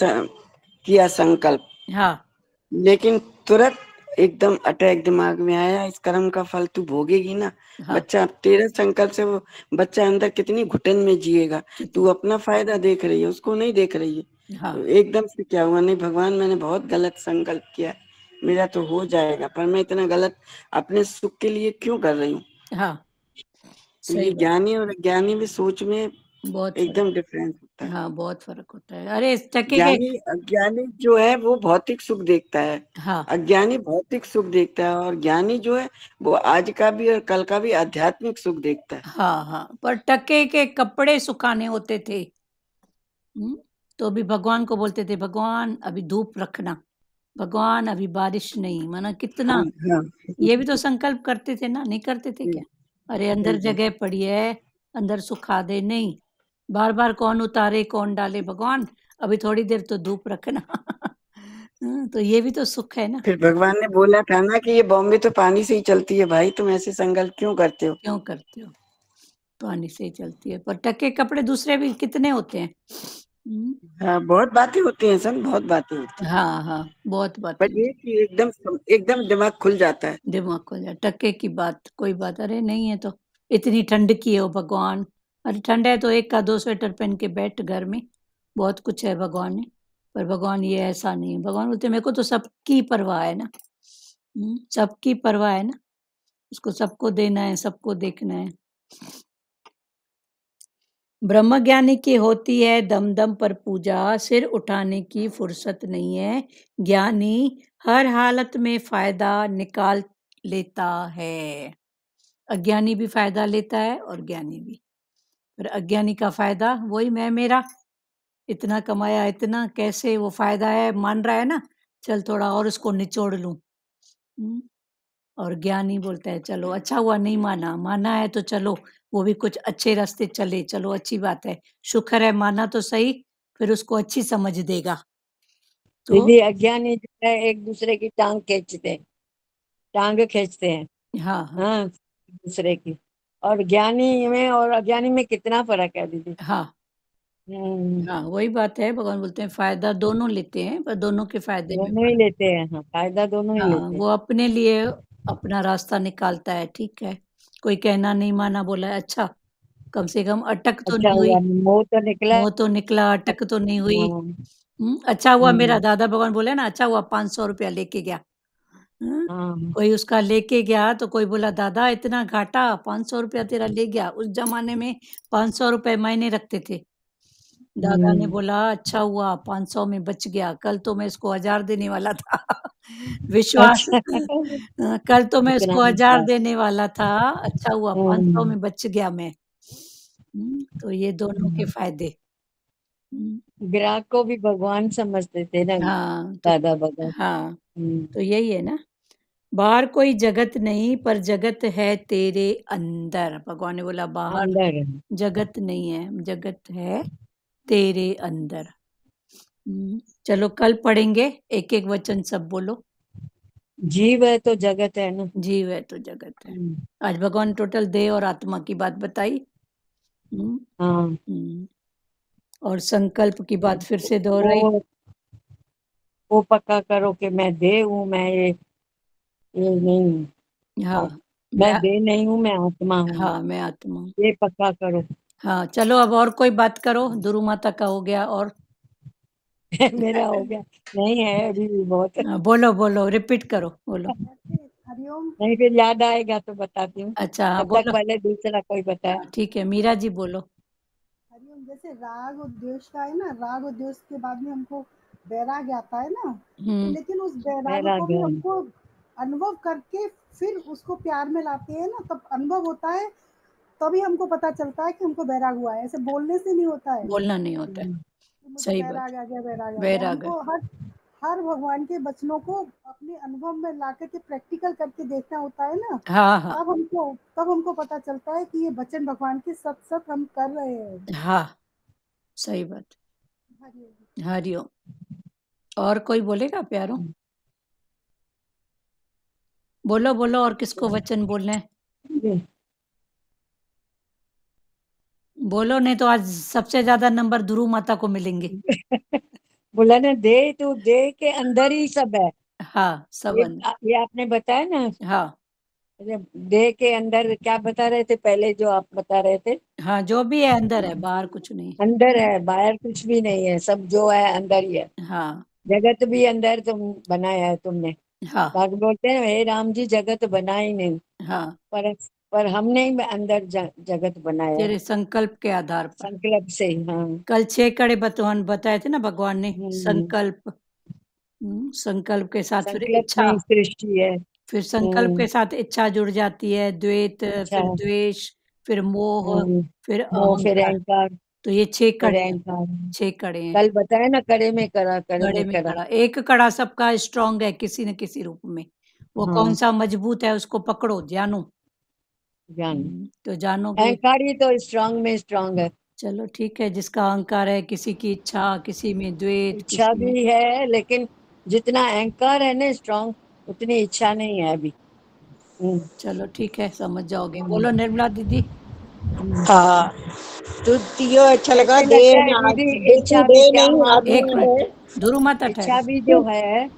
किया संकल्प, हाँ लेकिन तुरंत एकदम अटैक दिमाग में आया, इस कर्म का फल तू भोगेगी ना। हाँ, बच्चा तेरे संकल्प से, वो बच्चा अंदर कितनी घुटन में जिएगा। तू कितनी। अपना फायदा देख रही है, उसको नहीं देख रही है। हाँ तो एकदम से क्या हुआ, नहीं भगवान मैंने बहुत गलत संकल्प किया, मेरा तो हो जाएगा, पर मैं इतना गलत अपने सुख के लिए क्यों कर रही हूँ। हाँ, तो ये सही बात। ज्ञानी और अज्ञानी में सोच में बहुत फर्क। एकदम डिफरेंस होता है। हाँ, बहुत फर्क होता है। अरे इस टके के। ज्ञानी अज्ञानी जो है वो भौतिक सुख देखता है, हाँ अज्ञानी भौतिक सुख देखता है, और ज्ञानी जो है वो आज का भी और कल का भी आध्यात्मिक सुख देखता है। हाँ हाँ, पर टके के कपड़े सुखाने होते थे। तो भी भगवान को बोलते थे, भगवान अभी धूप रखना, भगवान अभी बारिश नहीं, माना कितना। हाँ हाँ। ये भी तो संकल्प करते थे ना, नहीं करते थे क्या? अरे अंदर सही बात। जगह पड़ी है, अंदर सुखा दे, नहीं। बार बार कौन उतारे कौन डाले, भगवान अभी थोड़ी देर तो धूप रखना। तो ये भी तो सुख है ना। फिर भगवान ने बोला था ना कि ये बॉम्बे तो पानी से ही चलती है भाई, तुम ऐसे संकल्प क्यों करते हो। क्यों करते हो? पानी से ही चलती है, पर टके कपड़े दूसरे भी कितने होते हैं। हाँ, बहुत बातें होती हैं सन, बहुत बातें होती हैं, हाँ हाँ, बहुत बातें। पर ये कि एकदम एकदम दिमाग खुल जाता है। दिमाग खोल जाए, टके की बात कोई बात, अरे नहीं है तो इतनी ठंड की हो भगवान, अरे ठंड है तो एक का दो स्वेटर पहन के बैठ घर में, बहुत कुछ है भगवान ने। पर भगवान ये ऐसा नहीं है, भगवान बोलते मेरे को तो सबकी परवाह है ना। सबकी परवाह है ना, उसको सबको देना है, सबको देखना है। ब्रह्म ज्ञानी की होती है दम दम पर पूजा, सिर उठाने की फुर्सत नहीं है। ज्ञानी हर हालत में फायदा निकाल लेता है। अज्ञानी भी फायदा लेता है और ज्ञानी भी। पर अज्ञानी का फायदा वही मैं मेरा, इतना कमाया, इतना कैसे वो फायदा है मान रहा है ना, चल थोड़ा और उसको निचोड़ लूं। और ज्ञानी बोलता है चलो अच्छा हुआ नहीं माना, माना है तो चलो वो भी कुछ अच्छे रास्ते चले, चलो अच्छी बात है, शुक्र है माना तो सही, फिर उसको अच्छी समझ देगा। तो दीदी अज्ञानी जो है एक दूसरे की टांग खींचते हैं। हाँ हाँ हाँ, दूसरे की। और ज्ञानी में और अज्ञानी में कितना फर्क है दीदी। हाँ हम्म। हाँ, वही बात है, भगवान बोलते हैं फायदा दोनों लेते हैं, पर दोनों के फायदे में दोनों ही फर्क। लेते हैं, हाँ फायदा दोनों ही हाँ, लेते हैं। वो अपने लिए अपना रास्ता निकालता है, ठीक है। कोई कहना नहीं माना, बोला है, अच्छा कम से कम अटक तो अच्छा नहीं हुई, हुआ मोह तो निकला। मुंह तो निकला, अटक तो नहीं हुई। हाँ अच्छा हुआ मेरा हम्म, दादा भगवान बोले ना, अच्छा हुआ 500 रुपया लेके गया। हाँ कोई उसका लेके गया तो कोई बोला दादा इतना घाटा, 500 रुपया तेरा ले गया। उस जमाने में 500 रुपए मायने रखते थे। दादा ने हम्म। बोला अच्छा हुआ 500 में बच गया, कल तो मैं इसको 1000 देने वाला था। विश्वास। अच्छा। कल तो मैं इतना इसको 1000 अच्छा। देने वाला था, अच्छा हुआ 500 हम्म, में बच गया मैं। तो ये दोनों के हम्म। फायदे। हम्म, ग्राहक को भी भगवान समझते थे ना हाँ तो दादा भगत। हाँ, हम्म, तो यही है ना, बाहर कोई जगत नहीं पर जगत है तेरे अंदर। भगवान ने बोला बाहर अंदर है। जगत नहीं है, जगत है तेरे अंदर। चलो कल पढ़ेंगे, एक एक वचन सब बोलो। जीव है तो जगत है ना। जीव है तो जगत है। हम्म, आज भगवान टोटल देह और आत्मा की बात बताई। हम्म, हाँ। हम्म, और संकल्प की बात फिर से दोहराई। वो वो पक्का करो कि मैं देह हूँ, मैं ये नहीं हूँ। हाँ और मैं मैं, देह नहीं हूँ, मैं आत्मा हूँ। हाँ मैं आत्मा हूँ। ये पक्का करो। हाँ चलो अब और कोई बात करो, दुरु माता का हो गया और। मेरा हो गया। नहीं है अभी भी बहुत। बोलो बोलो, रिपीट करो, बोलो। हरिओम। नहीं फिर याद आएगा तो बताती हूँ। अच्छा हाँ तब तक बोलो। पहले दूसरा कोई बताए। हाँ ठीक है, मीरा जी बोलो। हरिओम, जैसे राग और द्वेष का है ना, राग और द्वेष के बाद में हमको वैराग्य आता है ना, तो हम्म लेकिन उस वैराग्य मेरा को भी ज्ञान। हमको अनुभव करके फिर उसको प्यार में लाते हैं ना, तब अनुभव होता है, तभी हमको पता चलता है कि हमको वैराग हुआ है। ऐसे बोलने से नहीं होता है बोलना नहीं होता है। कि मुझे सही बात। वैराग आ गया, वैराग आ गया। वैराग है। हमको हर भगवान के वचनों को अपने अनुभव में ला करके प्रैक्टिकल करके देखना होता है ना, हाँ हाँ तब हमको पता चलता है कि ये वचन भगवान के सत सत हम कर रहे हैं। हाँ, सही बात। हरिओम। हरिओम। और कोई बोलेगा प्यारो? बोलो बोलो, और किसको वचन बोलना है? बोलो, नहीं तो आज सबसे ज्यादा नंबर ध्रुव माता को मिलेंगे। बोला ना, देह तो देह के अंदर ही सब है। हाँ, सब ये, अंदर। ये आपने बताया ना, हाँ देह के अंदर क्या बता रहे थे पहले, जो आप बता रहे थे? हाँ, जो भी है अंदर है, बाहर कुछ नहीं। अंदर है, बाहर कुछ भी नहीं है, सब जो है अंदर ही है। हाँ जगत भी अंदर तुम बनाया है तुमने। हाँ बाकी बोलते हैं हे राम जी जगत बना ही नहीं, हाँ, पर हमने ही अंदर जगत बनाया है, तेरे संकल्प के आधार पर। संकल्प से। हाँ। कल 6 कड़े बताए थे ना भगवान ने। हम्म। संकल्प, संकल्प के साथ फिर संकल्प इच्छा, में सृष्टि है। फिर संकल्प के साथ इच्छा जुड़ जाती है, द्वेत, अच्छा। फिर द्वेष, फिर मोह, फिर मोह, फिर अहंकार। अहंकार, तो ये 6 फिर कड़े हैं। अहंकार। 6 कड़े हैं। कल बताया ना, कड़े में कड़ा, कड़े कड़े में में कड़ा। कड़ा, एक कड़ा सबका स्ट्रांग है किसी न किसी रूप में। वो हाँ। कौन सा मजबूत है उसको पकड़ो, जानो। ज्ञान, तो जानोगे। अहंकार ही तो स्ट्रांग में स्ट्रांग है। चलो ठीक है, जिसका अहंकार है, किसी की इच्छा, किसी में द्वेष, इच्छा किसी में। भी है, लेकिन जितना अहंकार है ना स्ट्रांग, उतनी इच्छा नहीं है अभी। चलो ठीक है, समझ जाओगे। बोलो निर्मला दीदी। हाँ, तो यो अच्छा लगा। ऐसे दे लगता है ना, दीदी, देखो इच्छा दे भी क्या नहीं मांगू एक आत्मा मैं? है। मिनट, ध्रुव माता इच्छा ठहरो। भी जो है,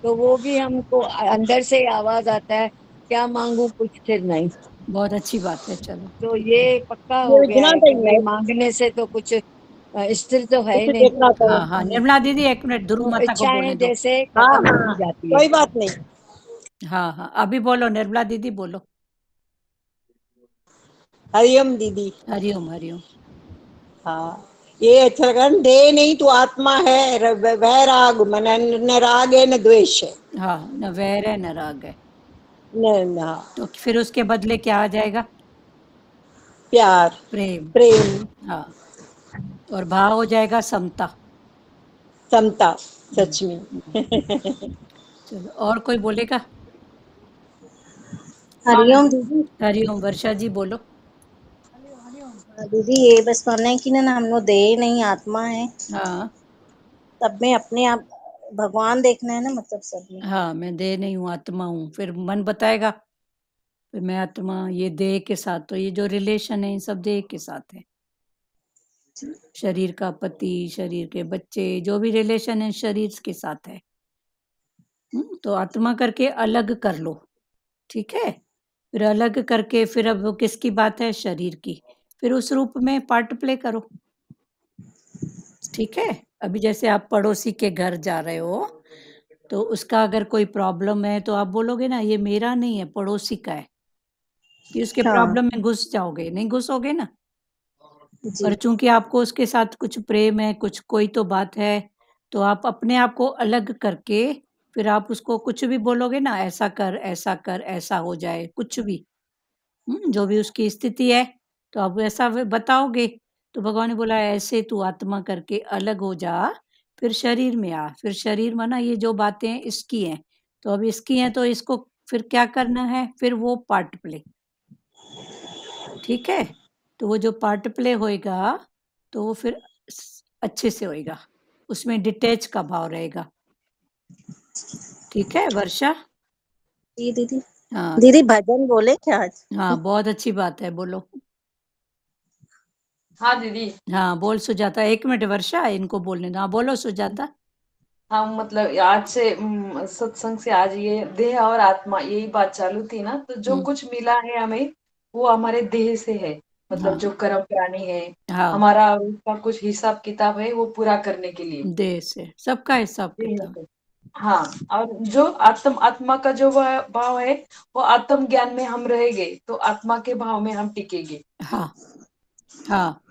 तो वो भी हमको अंदर से आवाज आता है, क्या मांगू कुछ स्थिर नहीं। बहुत अच्छी बात है। चलो तो ये पक्का हो गया योजना है तो कि है, भाई मांगने से तो कुछ स्थिर तो है ही कुछ नहीं। देखना तो। हाँ हाँ, निर्मला दीदी एक मिनट, ध्रुव तो माता को बोलने इच्छाएं दो। जैसे हाँ खत्म हाँ, हो जाती है। कोई बात नहीं। हाँ हाँ, अभी बोलो निर्मला दीदी, बोलो। हरिओम दीदी। हरिओम हरिओम। हाँ, ये अच्छा लगा। दे नहीं तो आत्मा है, वैराग मन, न राग है न द्वेष है। हाँ, न वैर है न राग है। न तो फिर उसके बदले क्या आ जाएगा? प्यार, प्रेम। प्रेम, हाँ, और भाव हो जाएगा समता। समता, सच में। चलो, और कोई बोलेगा? हरिओम दीदी। हरिओम। वर्षा जी बोलो। दीदी ये बस मानना है कि ना हम लोग देह नहीं आत्मा है, हाँ तब में अपने आप भगवान देखना है ना, मतलब सब में। हाँ, मैं देह नहीं हूँ, आत्मा हूँ। फिर मन बताएगा, फिर मैं आत्मा, ये देह के साथ, तो ये जो रिलेशन है, ये सब देह के साथ है। शरीर का पति, शरीर के बच्चे, जो भी रिलेशन है शरीर के साथ है। तो आत्मा करके अलग कर लो, ठीक है। फिर अलग करके, फिर अब वो किसकी बात है? शरीर की। फिर उस रूप में पार्ट प्ले करो, ठीक है। अभी जैसे आप पड़ोसी के घर जा रहे हो, तो उसका अगर कोई प्रॉब्लम है तो आप बोलोगे ना, ये मेरा नहीं है, पड़ोसी का है। कि उसके हाँ प्रॉब्लम में घुस जाओगे? नहीं घुसोगे ना। जी। पर चूंकि आपको उसके साथ कुछ प्रेम है, कुछ कोई तो बात है, तो आप अपने आप को अलग करके फिर आप उसको कुछ भी बोलोगे ना, ऐसा कर, ऐसा कर, ऐसा हो जाए, कुछ भी। जो भी उसकी स्थिति है, तो आप वैसा बताओगे। तो भगवान ने बोला ऐसे तू आत्मा करके अलग हो जा, फिर शरीर में आ। फिर शरीर माना ये जो बातें इसकी हैं, तो अब इसकी हैं, तो इसको फिर क्या करना है? फिर वो पार्ट प्ले, ठीक है। तो वो जो पार्ट प्ले होएगा, तो वो फिर अच्छे से होएगा, उसमें डिटैच का भाव रहेगा, ठीक है वर्षा? जी दीदी। हाँ दीदी भजन बोले क्या आज? हाँ, बहुत अच्छी बात है, बोलो। हाँ दीदी। हाँ बोल सुजाता। एक मिनट वर्षा, इनको बोलने दो। हाँ बोलो सुजाता। हाँ मतलब आज से सत्संग से आज ये देह और आत्मा यही बात चालू थी ना, तो जो कुछ मिला है हमें वो हमारे देह से है। मतलब जो कर्म प्राणी है, हाँ, हमारा उसका कुछ हिसाब किताब है वो पूरा करने के लिए देह से सबका हिसाब देह किताब। से। हाँ, और जो आत्मा का जो भाव है, वो आत्म ज्ञान में हम रहेंगे तो आत्मा के भाव में हम टिकेंगे। हाँ हाँ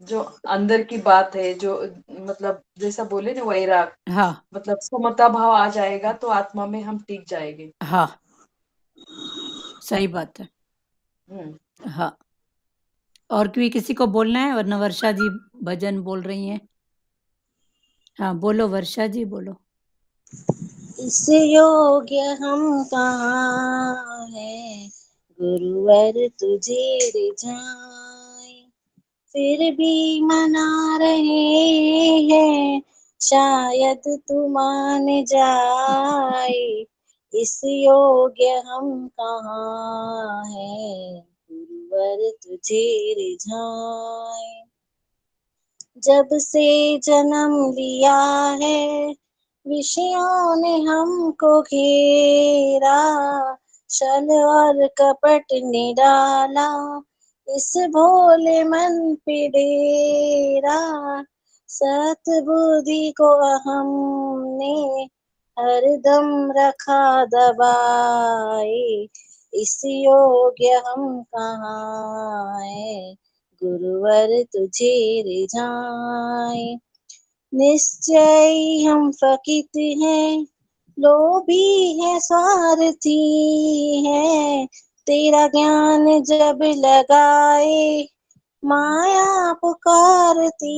जो अंदर की बात है, जो मतलब जैसा बोले ना वैराग, हाँ मतलब समता भाव आ जाएगा तो आत्मा में हम टिक जाएंगे। हाँ, सही बात है। हम्म। हाँ, और कोई किसी को बोलना है, वरना वर्षा जी भजन बोल रही हैं। हाँ बोलो वर्षा जी, बोलो। इस योग्य हम कहाँ है, गुरुवर तुझे रिझाए, फिर भी मना रहे हैं, शायद तू मान जाए। इस योग्य हम कहाँ है, गुरुवर तुझे रिझाए। जब से जन्म लिया है, विषयों ने हमको घेरा, छल और कपट ने डाला इस भोले मन पे डेरा। सतबुद्धि को हमने हरदम रखा दबाए, इस योग्य हम कहाँ है, गुरुवर तुझे रिझाए। निश्चय हम फकीर हैं, लोभी है, स्वार्थी है, तेरा ज्ञान जब लगाए, माया पुकारती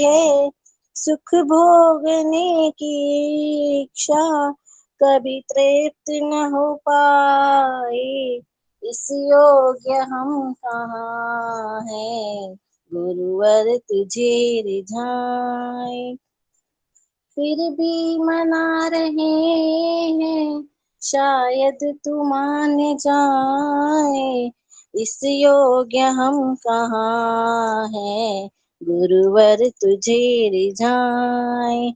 है, सुख भोगने की इच्छा कभी तृप्त न हो पाए। इस योग्य हम कहाँ है, गुरुवर तुझे रिझाए। फिर भी मना रहे हैं, शायद तू मान जाए। इस योग्य हम कहाँ है, गुरुवर तुझे रिझाए।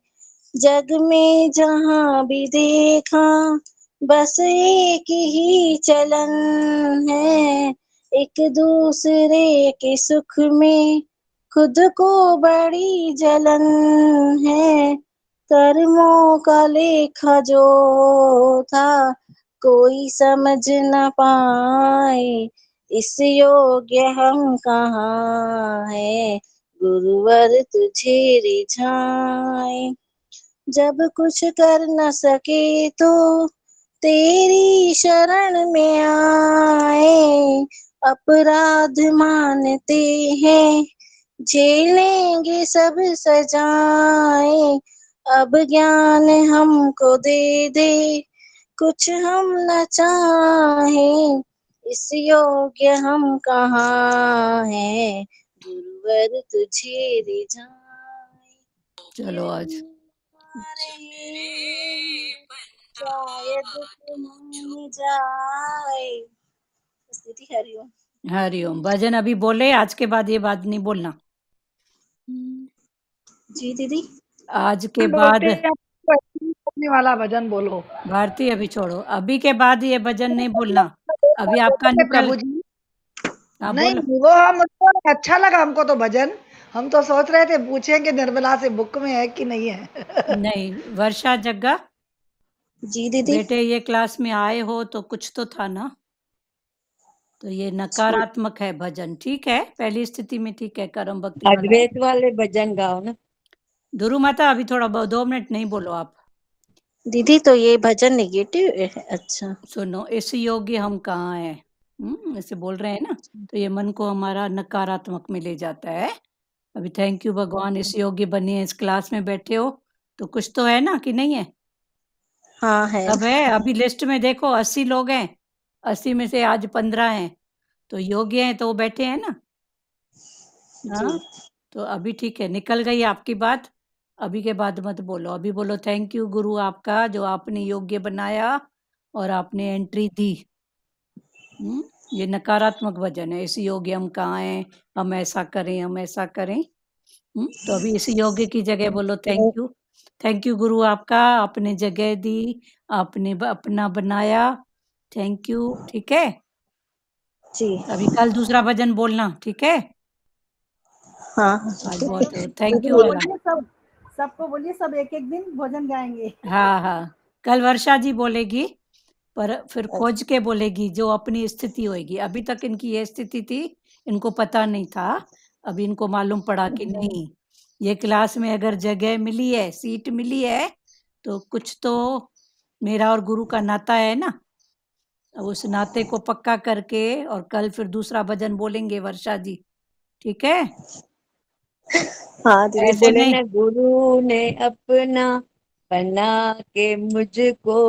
जग में जहाँ भी देखा, बस एक ही चलन है, एक दूसरे के सुख में खुद को बड़ी जलन है। कर्मों का लेखा जो था, कोई समझ न पाए। इस योग्य हम कहाँ है, गुरुवर तुझे रिझाए। जब कुछ कर न सके तो तेरी शरण में आए, अपराध मानते हैं, झेलेंगे सब सजाएं। अब ज्ञान हमको दे दे, कुछ हम न चाहें। इस योग्य हम कहाँ है, गुरुवर तुझे रिझाए। चलो आज शायद तू मान जाए। स्थिति हरिओम। हरिओम। भजन अभी बोले, आज के बाद ये बात नहीं बोलना। जी दीदी। आज के बाद बोलने वाला भजन बोलो। भारती अभी छोड़ो, अभी के बाद ये भजन नहीं बोलना। अभी आपका निकल। प्रभु जी हाँ नहीं, बोलो। वो हमको अच्छा लगा, हमको तो भजन। हम तो सोच रहे थे पूछें कि निर्मला से बुक में है कि नहीं है। नहीं, वर्षा जग्गा जी दीदी। बेटे, ये क्लास में आए हो तो कुछ तो था ना। तो ये नकारात्मक है भजन, ठीक है। पहली स्थिति में ठीक है, कर्म भक्ति वाला है। अद्वैत वाले भजन गाओ ना। दुरु माता अभी थोड़ा 2 मिनट नहीं बोलो आप। दीदी तो ये भजन नेगेटिव है। अच्छा सुनो, इस योग्य हम कहाँ हैं, ऐसे बोल रहे हैं ना, तो ये मन को हमारा नकारात्मक में ले जाता है। अभी थैंक यू भगवान, इस योग्य बनिए, इस क्लास में बैठे हो तो कुछ तो है ना, कि नहीं है? हाँ है। अब है। अभी लिस्ट में देखो 80 लोग हैं, 80 में से आज 15 हैं, तो योग्य हैं तो वो बैठे हैं ना। हाँ, तो अभी ठीक है, निकल गई आपकी बात। अभी के बाद मत बोलो, अभी बोलो थैंक यू गुरु आपका, जो आपने योग्य बनाया और आपने एंट्री दी। ये नकारात्मक वजन है। इस योग्य हम कहाँ हैं, हम ऐसा करें, हम ऐसा करें। तो अभी इस योग्य की जगह बोलो थैंक यू गुरु आपका, आपने जगह दी, आपने अपना बनाया, थैंक यू। ठीक है जी। अभी कल दूसरा भजन बोलना, ठीक है। हाँ आज बहुत थैंक यू वाला। सबको बोलिए, सब एक एक दिन भोजन गाएंगे। हाँ, कल वर्षा जी बोलेगी, पर फिर खोज के बोलेगी जो अपनी स्थिति होगी। अभी तक इनकी ये स्थिति थी, इनको पता नहीं था, अभी इनको मालूम पड़ा कि नहीं, ये क्लास में अगर जगह मिली है, सीट मिली है, तो कुछ तो मेरा और गुरु का नाता है ना। अब उस नाते को पक्का करके और कल फिर दूसरा भजन बोलेंगे वर्षा जी, ठीक है? हाँ दीदी, ऐसे बोले नहीं ना, गुरु ने अपना बना के मुझको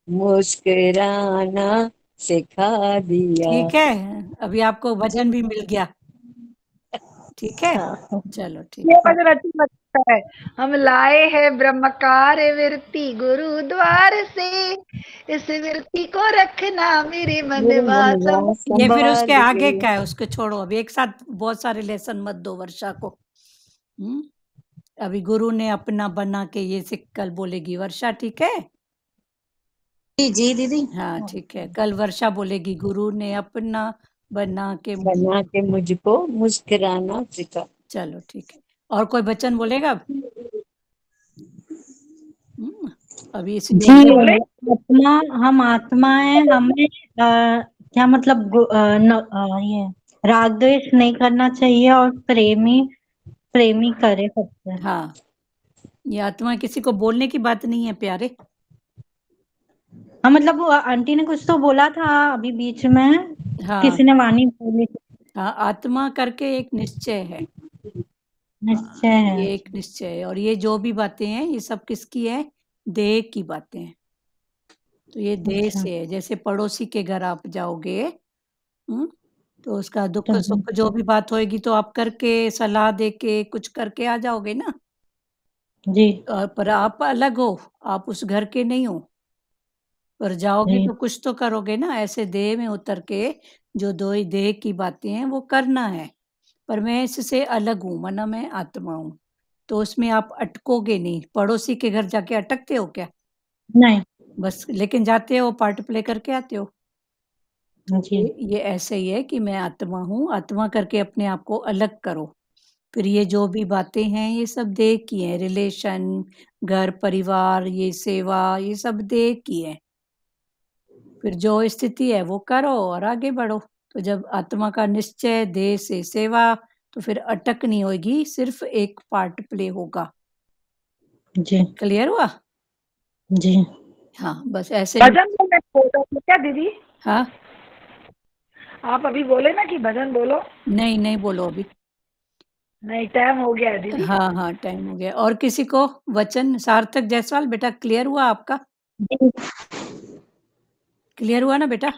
मुस्कुराना सिखा दिया। ठीक है, अभी आपको भजन भी मिल गया, ठीक है? हाँ चलो ठीक ये है। भजन अच्छा लगता है। हम लाए हैं ब्रह्मकार वृत्ति गुरुद्वार से, इस वृत्ति को रखना मेरे मेरे मनवा मनवा ये फिर उसके संभाल आगे के। का है, उसको छोड़ो अभी, एक साथ बहुत सारे लेसन मत दो वर्षा को। अभी गुरु ने अपना बना के ये सिख कल बोलेगी वर्षा, ठीक है? जी जी दीदी। हाँ ठीक है, कल वर्षा बोलेगी गुरु ने अपना बना के बना के मुझको मुस्कुराना सिखा। चलो ठीक है, और कोई बच्चन बोलेगा अब? अभी इस जी, आत्मा, हम आत्मा है, हमें क्या मतलब ये राग द्वेष नहीं करना चाहिए और प्रेमी करे सबसे। हाँ, ये आत्मा किसी को बोलने की बात नहीं है प्यारे। हाँ मतलब वो आंटी ने कुछ तो बोला था अभी बीच में, हाँ किसी ने वाणी बोली थी। हाँ, आत्मा करके एक निश्चय है, निश्चय है। ये एक निश्चय है, और ये जो भी बातें हैं ये सब किसकी है? देह की बातें हैं। तो ये देह अच्छा। से है, जैसे पड़ोसी के घर आप जाओगे, तो उसका दुख तो सुख जो भी बात होएगी तो आप करके सलाह दे के कुछ करके आ जाओगे ना। जी पर आप अलग हो, आप उस घर के नहीं हो, पर जाओगे जी तो कुछ तो करोगे ना। ऐसे देह में उतर के जो दो ही देह की बातें हैं वो करना है, पर मैं इससे अलग हूँ, माना मैं आत्मा हूँ, तो उसमें आप अटकोगे नहीं। पड़ोसी के घर जाके अटकते हो क्या? नहीं। बस, लेकिन जाते हो, पार्ट प्ले करके आते हो। जी ये ऐसे ही है कि मैं आत्मा हूँ, आत्मा करके अपने आप को अलग करो। फिर ये जो भी बातें हैं ये सब देह की हैं, रिलेशन, घर परिवार, ये सेवा, ये सब देह की है। फिर जो स्थिति है वो करो और आगे बढ़ो। तो जब आत्मा का निश्चय देह से सेवा, तो फिर अटक नहीं होगी, सिर्फ एक पार्ट प्ले होगा। जी क्लियर हुआ? जी। हाँ, बस ऐसे। भजन बोलने को बोल रहे थे क्या दीदी? हाँ, आप अभी बोले ना कि भजन बोलो। नहीं नहीं बोलो अभी। नहीं, टाइम हो गया है दीदी। हाँ हाँ, टाइम हो गया। और किसी को वचन? सार्थक जायसवाल बेटा, क्लियर हुआ आपका? क्लियर हुआ ना बेटा?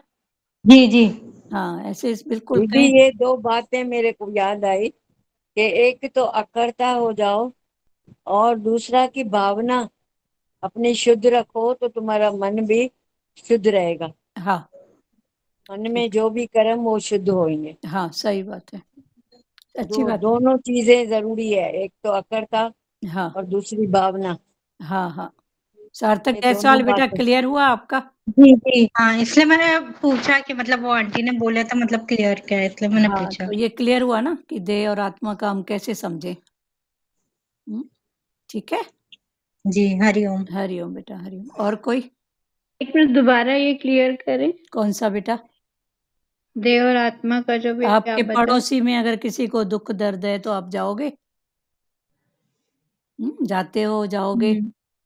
जी जी। हाँ, ऐसे बिल्कुल दीदी, कहीं। ये दो बातें मेरे को याद आई कि एक तो अकर्ता हो जाओ और दूसरा की भावना अपनी शुद्ध रखो, तो तुम्हारा मन भी शुद्ध रहेगा। हाँ मन में जो भी कर्म वो शुद्ध होंगे। हाँ, सही बात है, अच्छी बात है। दोनों चीजें जरूरी है, एक तो अकर्ता हाँ और दूसरी भावना। हाँ हाँ, सार्थक ये जायसवाल दोनों बेटा, बातें। क्लियर हुआ आपका? जी जी हाँ, इसलिए मैंने पूछा कि मतलब वो आंटी ने बोला था मतलब क्लियर क्या है, इसलिए मैंने हाँ, पूछा। तो ये क्लियर हुआ ना कि देह और आत्मा का हम कैसे समझे? ठीक है, जी हरिओम। हरिओम बेटा, हरिओम। और कोई? एक मिनट, दोबारा ये क्लियर करें। कौन सा बेटा? देह और आत्मा का जो भी आपके आप बता। पड़ोसी में अगर किसी को दुख दर्द है तो आप जाओगे? जाते हो, जाओगे,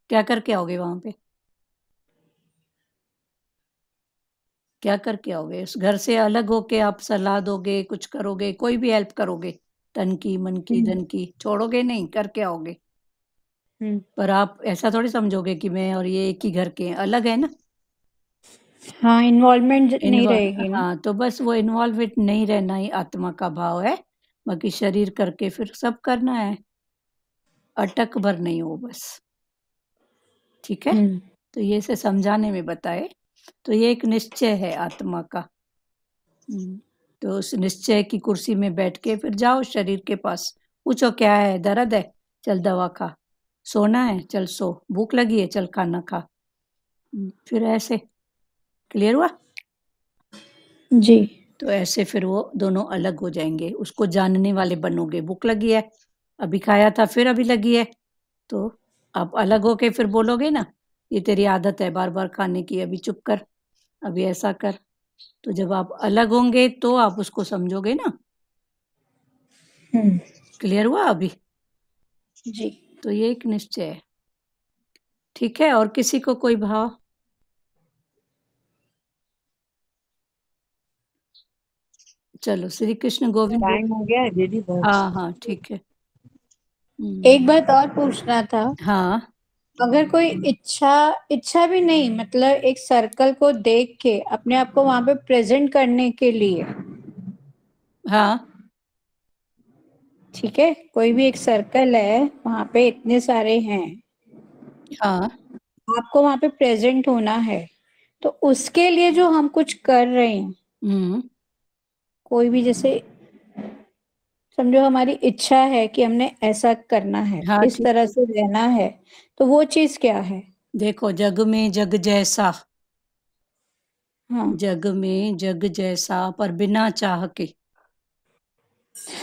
क्या करके आओगे वहां पे? क्या करके आओगे? उस घर से अलग होके आप सलाह दोगे, कुछ करोगे, कोई भी हेल्प करोगे, तन की, मन की, धन की, छोड़ोगे नहीं, करके आओगे। पर आप ऐसा थोड़ी समझोगे कि मैं और ये एक ही घर के हैं, अलग है ना। हाँ, इन्वॉल्वमेंट नहीं रहेगी ना। हाँ, तो बस वो इन्वॉल्व नहीं रहना ही आत्मा का भाव है, बाकी शरीर करके फिर सब करना है, अटक भर नहीं हो बस। ठीक है, तो ये से समझाने में बताए। तो ये एक निश्चय है आत्मा का। तो उस निश्चय की कुर्सी में बैठ के फिर जाओ शरीर के पास, पूछो क्या है, दर्द है, चल दवा खा, सोना है, चल सो, भूख लगी है, चल खाना खा। फिर ऐसे, क्लियर हुआ? जी। तो ऐसे फिर वो दोनों अलग हो जाएंगे, उसको जानने वाले बनोगे। भूख लगी है, अभी खाया था, फिर अभी लगी है, तो आप अलग होके फिर बोलोगे ना, ये तेरी आदत है बार बार खाने की, अभी चुप कर, अभी ऐसा कर। तो जब आप अलग होंगे तो आप उसको समझोगे ना। क्लियर हुआ अभी? जी। तो ये एक निश्चय है। ठीक है, और किसी को कोई भाव? चलो श्री कृष्ण गोविंद। टाइम हो गया है दीदी बहुत। हाँ हाँ ठीक है। एक बात और पूछना था। हाँ अगर कोई इच्छा भी नहीं, मतलब एक सर्कल को देख के अपने आप को वहां पे प्रेजेंट करने के लिए, हाँ ठीक है, कोई भी एक सर्कल है, वहां पे इतने सारे हैं, हाँ आपको वहां पे प्रेजेंट होना है, तो उसके लिए जो हम कुछ कर रहे हैं, कोई भी, जैसे समझो हमारी इच्छा है कि हमने ऐसा करना है, हाँ इस ठीक तरह है। से रहना है, तो वो चीज क्या है? देखो जग में जग जैसा, हाँ जग में जग जैसा पर बिना चाह के।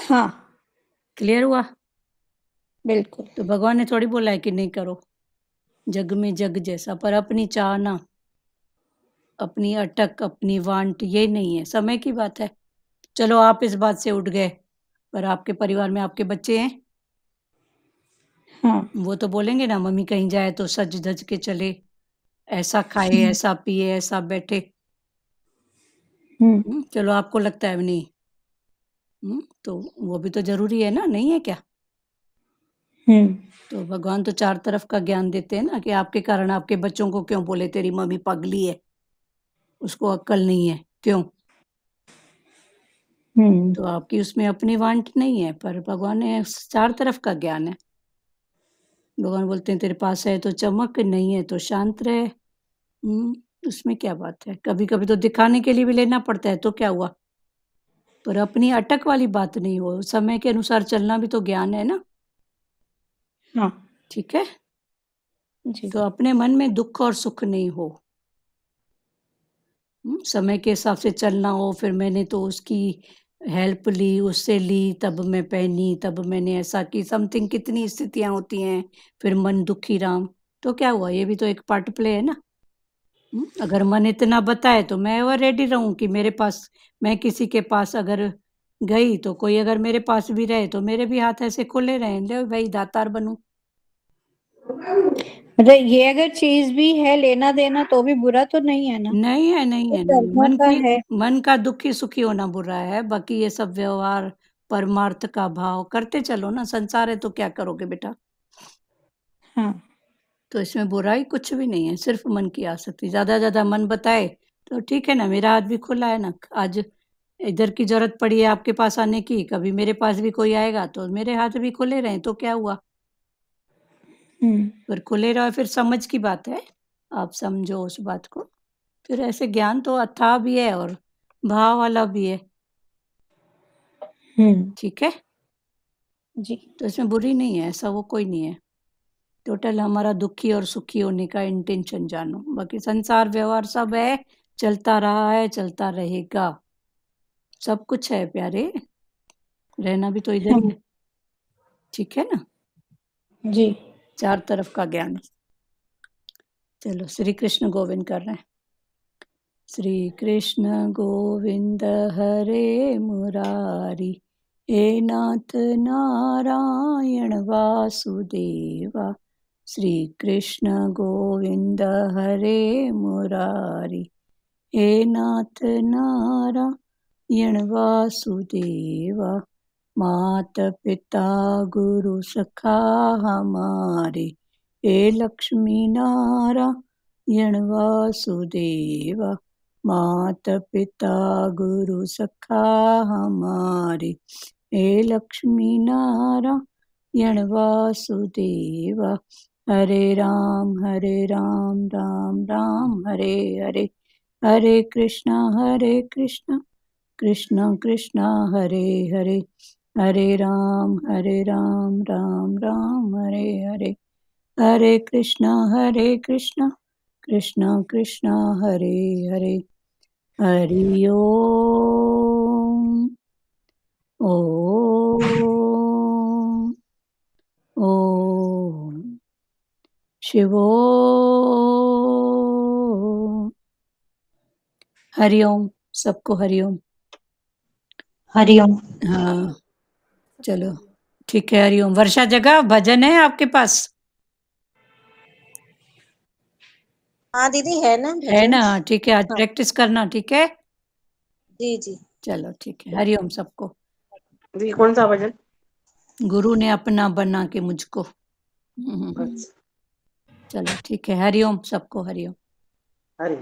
हाँ क्लियर हुआ? बिल्कुल। तो भगवान ने थोड़ी बोला है कि नहीं करो। जग में जग जैसा पर अपनी चाहना, अपनी अटक, अपनी वांट, ये नहीं है। समय की बात है। चलो आप इस बात से उठ गए, पर आपके परिवार में आपके बच्चे हैं, हाँ वो तो बोलेंगे ना मम्मी कहीं जाए तो सज धज के चले, ऐसा खाए, ऐसा पिए, ऐसा बैठे। चलो आपको लगता है नहीं, तो वो भी तो जरूरी है ना, नहीं है क्या? तो भगवान तो चार तरफ का ज्ञान देते हैं ना, कि आपके कारण आपके बच्चों को क्यों बोले तेरी मम्मी पगली है, उसको अक्ल नहीं है, क्यों? तो आपकी उसमें अपनी वांट नहीं है, पर भगवान ने चार तरफ का ज्ञान है। भगवान बोलते हैं तेरे पास है तो चमक, नहीं है तो शांत रहे। उसमें क्या बात है? कभी कभी तो दिखाने के लिए भी लेना पड़ता है, तो क्या हुआ? पर अपनी अटक वाली बात नहीं हो, समय के अनुसार चलना भी तो ज्ञान है ना। हाँ ठीक है जी। तो अपने मन में दुख और सुख नहीं हो, समय के हिसाब से चलना हो। फिर मैंने तो उसकी हेल्प ली, उससे ली, तब मैं पहनी, तब मैंने ऐसा की, समथिंग कितनी स्थितियां होती हैं, फिर मन दुखी राम, तो क्या हुआ? ये भी तो एक पार्ट प्ले है ना। अगर मन इतना बताए तो मैं वो रेडी रहूं कि मेरे पास, मैं किसी के पास अगर गई तो कोई अगर मेरे पास भी रहे तो मेरे भी हाथ ऐसे खुले रहे, ले भाई दातार बनूं। मतलब ये अगर चीज भी है लेना देना, तो भी बुरा तो नहीं है ना? नहीं है, नहीं है, नहीं। कर्मों का है। मन का दुखी सुखी होना बुरा है, बाकी ये सब व्यवहार परमार्थ का भाव करते चलो ना। संसार है तो क्या करोगे बेटा? हाँ तो इसमें बुराई कुछ भी नहीं है, सिर्फ मन की आसक्ति। ज्यादा मन बताए तो ठीक है ना, मेरा हाथ भी खुला है ना। आज इधर की जरूरत पड़ी है आपके पास आने की, कभी मेरे पास भी कोई आएगा तो मेरे हाथ भी खुले रहे, तो क्या हुआ? पर खुले रहो, फिर समझ की बात है, आप समझो उस बात को। फिर ऐसे ज्ञान तो अथाह भी है और भाव वाला भी है। ठीक है जी। तो इसमें बुरी नहीं है, ऐसा वो कोई नहीं है। टोटल हमारा दुखी और सुखी होने का इंटेंशन जानो। बाकी संसार व्यवहार सब है, चलता रहा है, चलता रहेगा, सब कुछ है प्यारे, रहना भी तो इधर ही है। ठीक है ना जी। चार तरफ का ज्ञान। चलो श्री कृष्ण गोविंद कर रहे हैं। श्री कृष्ण गोविंद हरे मुरारी, हे नाथ नारायण वासुदेवा। श्री कृष्ण गोविंद हरे मुरारी, हे नाथ नारायण वासुदेवा। मात पिता गुरु सखा हमारे, हे लक्ष्मी नारायण वासुदेवा। मात पिता गुरु सखा हमारे, हे लक्ष्मी नारायण वासुदेवा। हरे राम राम राम हरे हरे, हरे कृष्णा कृष्ण कृष्ण हरे हरे, हरे राम राम राम हरे हरे, हरे कृष्ण कृष्ण कृष्ण हरे हरे। हरि ओम ओम ओम शिवो। हरिओम सबको, हरिओम। हरिओम। हाँ चलो ठीक है, हरिओम। वर्षा जगह भजन है आपके पास? हाँ दीदी है ना है भजन। ना? ठीक है, आज हाँ प्रैक्टिस करना, ठीक है? जी जी। चलो ठीक है, हरिओम सबको। जी कौन सा भजन? गुरु ने अपना बना के मुझको। अच्छा चलो ठीक है, हरिओम सबको, हरिओम। हरि